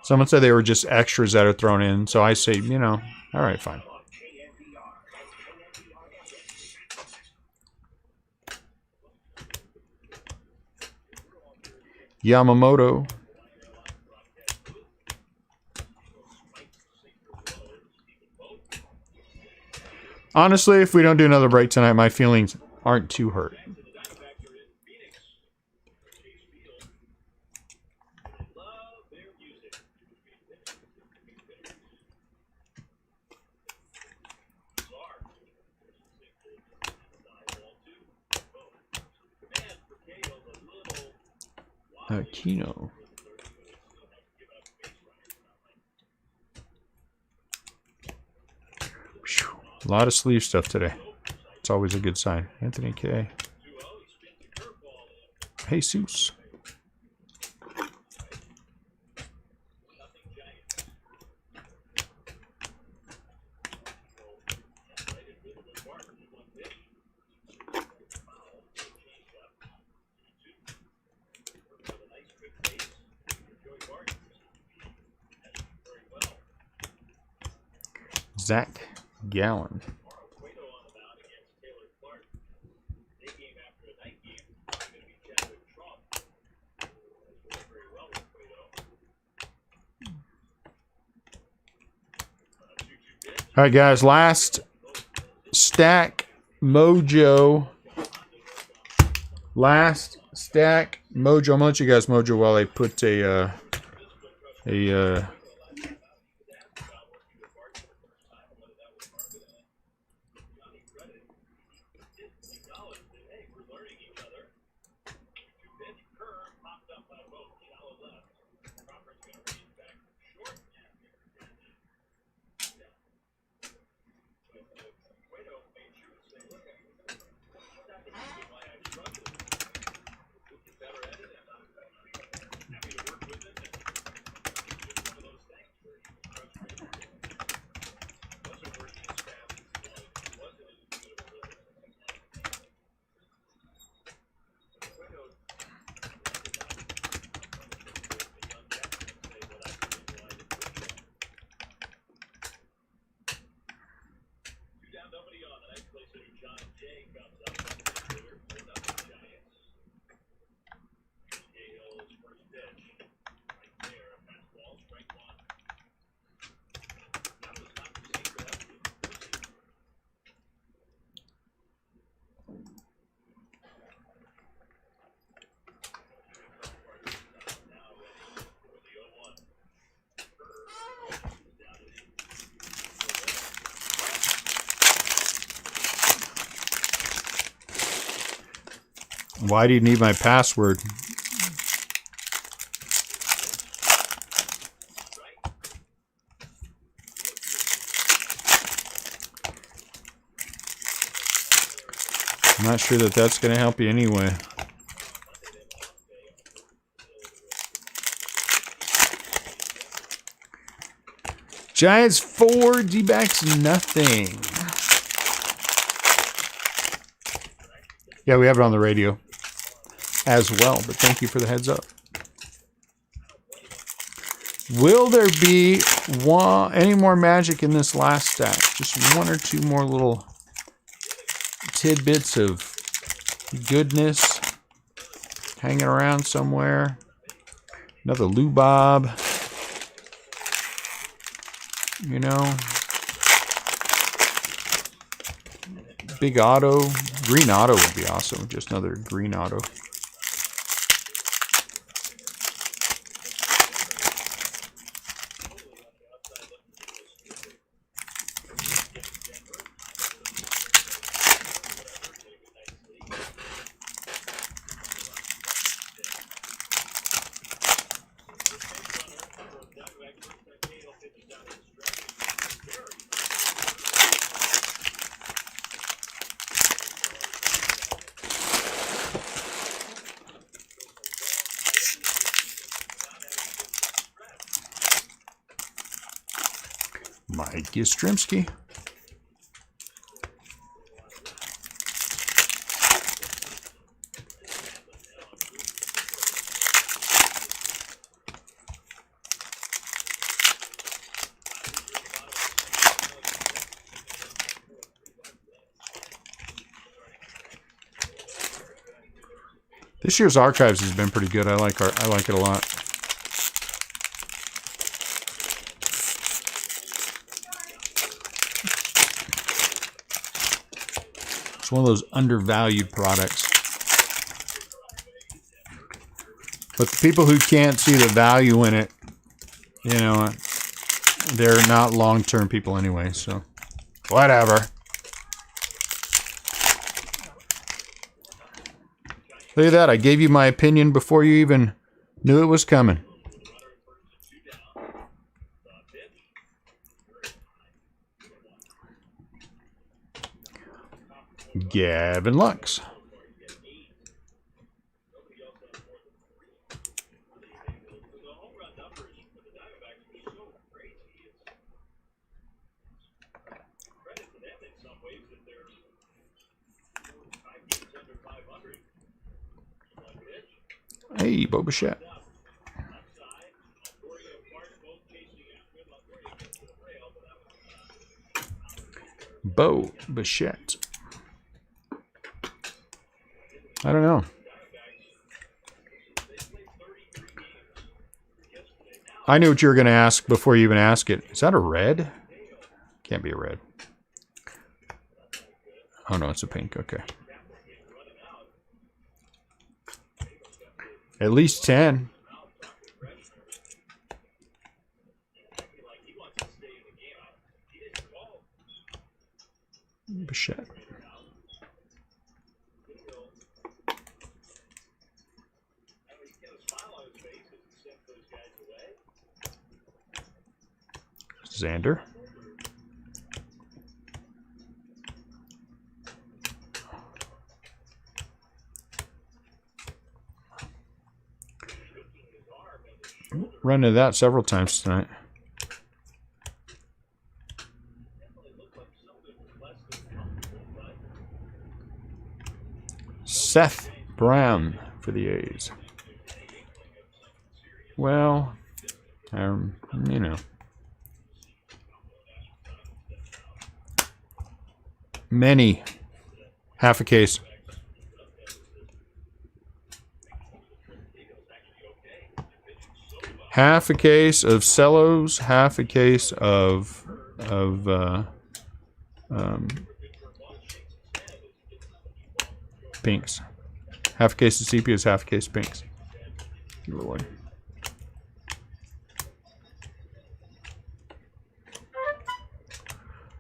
Someone said they were just extras that are thrown in, so I say, you know, all right, fine. Yamamoto. Honestly, if we don't do another break tonight, my feelings aren't too hurt. Kino. A lot of sleeve stuff today. It's always a good sign. Anthony K. Jesus. Zach Gallen. All right, guys. Last stack mojo. Last stack mojo. I'm gonna let you guys mojo while I put a Why do you need my password? I'm not sure that that's going to help you anyway. Giants 4, D-backs nothing. Yeah, we have it on the radio as well, but thank you for the heads up. Will there be any more magic in this last stack? Just one or two more little tidbits of goodness hanging around somewhere. Another Lou Bob. You know. Big auto. Green auto would be awesome. Just another green auto. Mike Yastrzemski. This year's archives has been pretty good. I like it a lot. It's one of those undervalued products. But the people who can't see the value in it, you know, they're not long-term people anyway, so whatever. Look at that. I gave you my opinion before you even knew it was coming. Gavin Lux. Hey, Bo Bichette. Bo Bichette. I don't know. I knew what you were going to ask before you even ask it. Is that a red? Can't be a red. Oh, no, it's a pink. Okay. At least 10. Bichette. Xander. Run into that several times tonight. Seth Brown for the A's. Well, you know. Many. Half a case. Half a case of cellos, half a case of pinks. Half a case of sepias, half a case of pinks. Lord.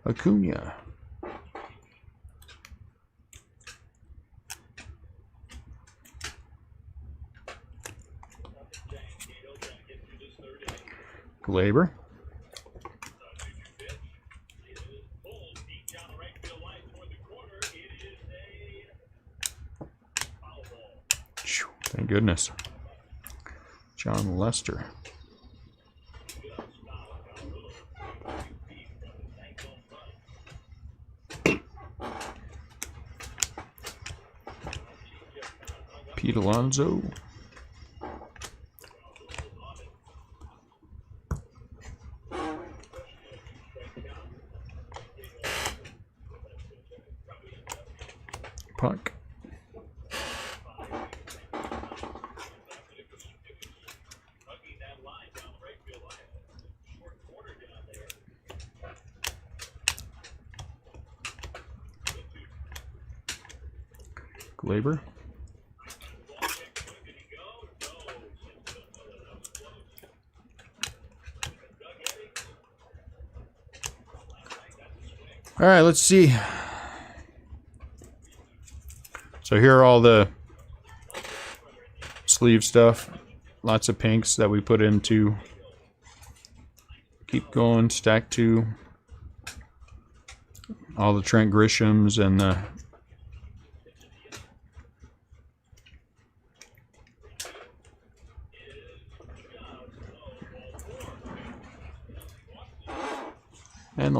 Acuna. Glaber. Thank goodness. John Lester. Pete Alonso. Puck. Glaber. All right, let's see. So here are all the sleeve stuff. Lots of pinks that we put into Keep Going, Stack 2. All the Trent Grishams and the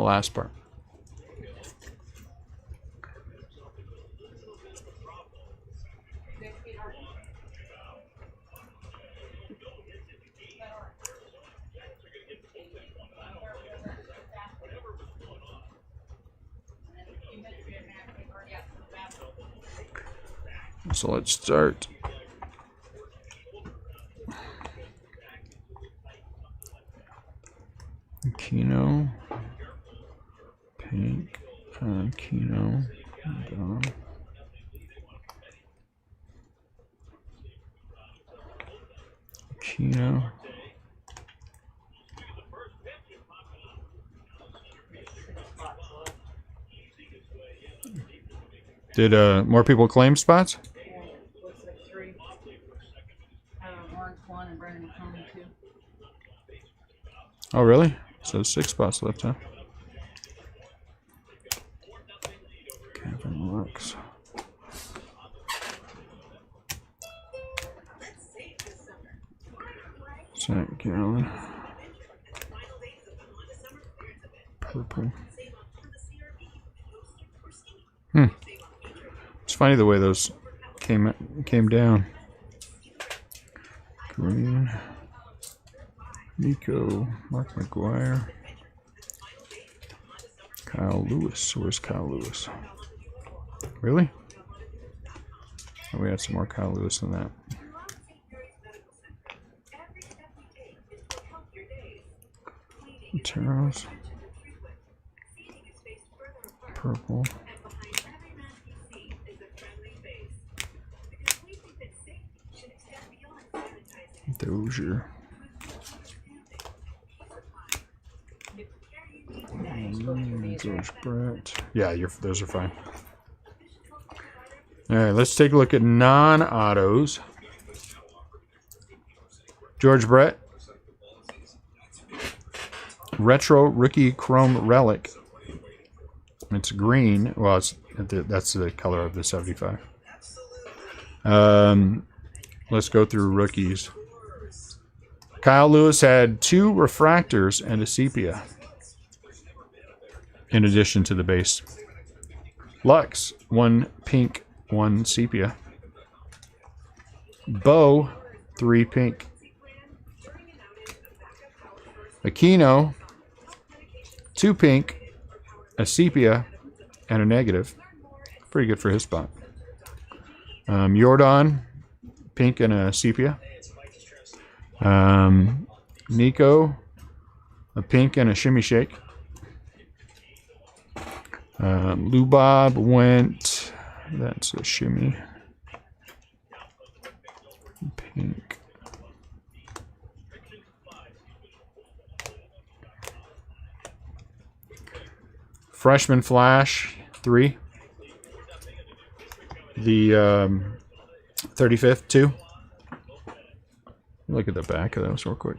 last part. So let's start. Kino, pink, Kino, Dom. Kino. Did more people claim spots? Looks like 3. Lawrence 1 and Brendan McCombie 2. Oh, really? So 6 spots left, huh? Gavin Lux. Zach Gallen. Purple. It's funny the way those came down. Green. Nico. Mark McGuire. Kyle Lewis. Where's Kyle Lewis? Really? Oh, we had some more Kyle Lewis than that. Teros. Purple. Dozier. George Brett. Yeah, those are fine. All right, let's take a look at non-autos. George Brett. Retro Rookie Chrome Relic. It's green. Well, that's the color of the 75. Let's go through rookies. Kyle Lewis had 2 refractors and a sepia, in addition to the base. Lux, 1 pink, 1 sepia. Bo, 3 pink. Aquino, 2 pink, a sepia, and a negative. Pretty good for his spot. Jordan, pink and a sepia. Nico, a pink and a shimmy shake. Lubob went, that's a shimmy. Pink. Freshman Flash, 3. The 35th, 2. Look at the back of those real quick.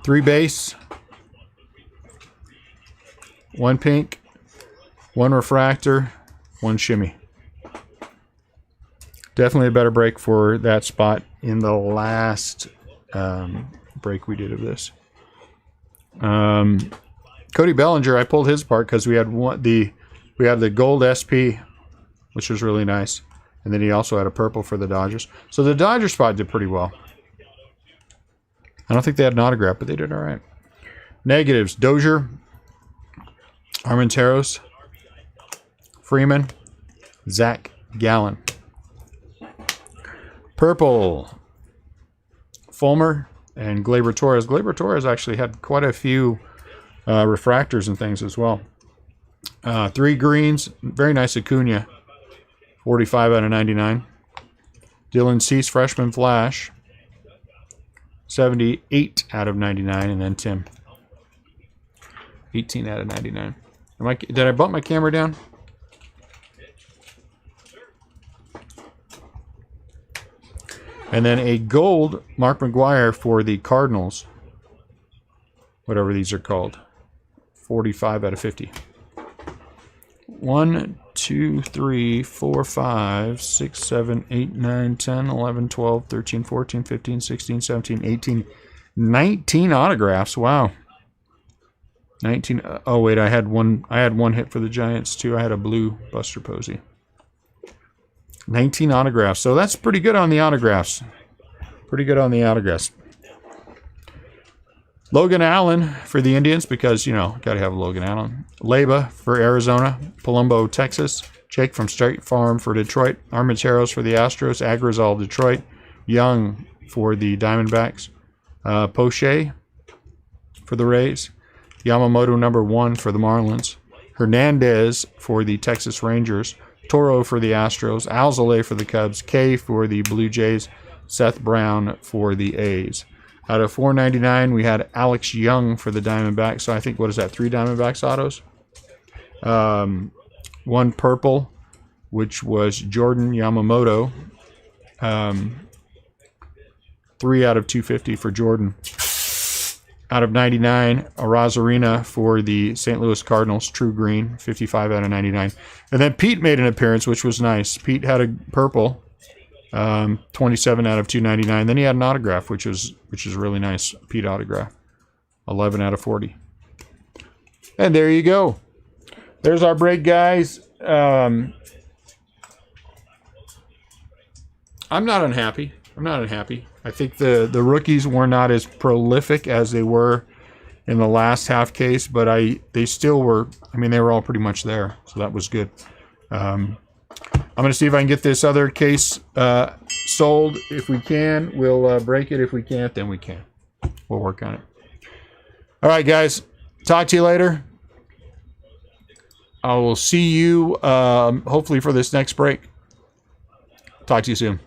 3 base, 1 pink, 1 refractor, 1 shimmy. Definitely a better break for that spot in the last break we did of this. Cody Bellinger, I pulled his apart because we had the gold SP, which was really nice, and then he also had a purple for the Dodgers. So the Dodgers spot did pretty well. I don't think they had an autograph, but they did all right. Negatives: Dozier, Armenteros, Freeman, Zach Gallen. Purple: Fulmer and Gleyber Torres. Gleyber Torres actually had quite a few refractors and things as well. 3 greens, very nice Acuna, 45 out of 99. Dylan Cease, freshman flash, 78 out of 99, and then Tim, 18 out of 99. Did I bump my camera down? And then a gold Mark McGwire for the Cardinals, whatever these are called, 45 out of 50. 1, 2, 3, 4, 5, 6, 7, 8, 9, 10, 11, 12, 13, 14, 15, 16, 17, 18, 19 autographs. Wow. 19. Oh wait, I had one hit for the Giants too. I had a blue Buster Posey. 19 autographs. So that's pretty good on the autographs. Pretty good on the autographs. Logan Allen for the Indians because, you know, got to have Logan Allen. Leyba for Arizona. Palumbo, Texas. Jake from State Farm for Detroit. Armenteros for the Astros. Agrizal, Detroit. Young for the Diamondbacks. Poche for the Rays. Yamamoto #1 for the Marlins. Hernandez for the Texas Rangers. Toro for the Astros. Alzolay for the Cubs. K for the Blue Jays. Seth Brown for the A's. Out of 499, we had Alex Young for the Diamondbacks. So I think, what is that, 3 Diamondbacks autos? 1 purple, which was Jordan Yamamoto. 3 out of 250 for Jordan. Out of 99, Arozarena for the St. Louis Cardinals, true green, 55 out of 99. And then Pete made an appearance, which was nice. Pete had a purple, 27 out of 299. Then he had an autograph, which is really nice. Pete autograph, 11 out of 40. And there you go. There's our break, guys. I'm not unhappy. I think the rookies were not as prolific as they were in the last half case, but they still were. I mean, they were all pretty much there, so that was good. I'm going to see if I can get this other case sold. If we can, we'll break it. If we can't, then we can't. We'll work on it. All right, guys. Talk to you later. I will see you hopefully for this next break. Talk to you soon.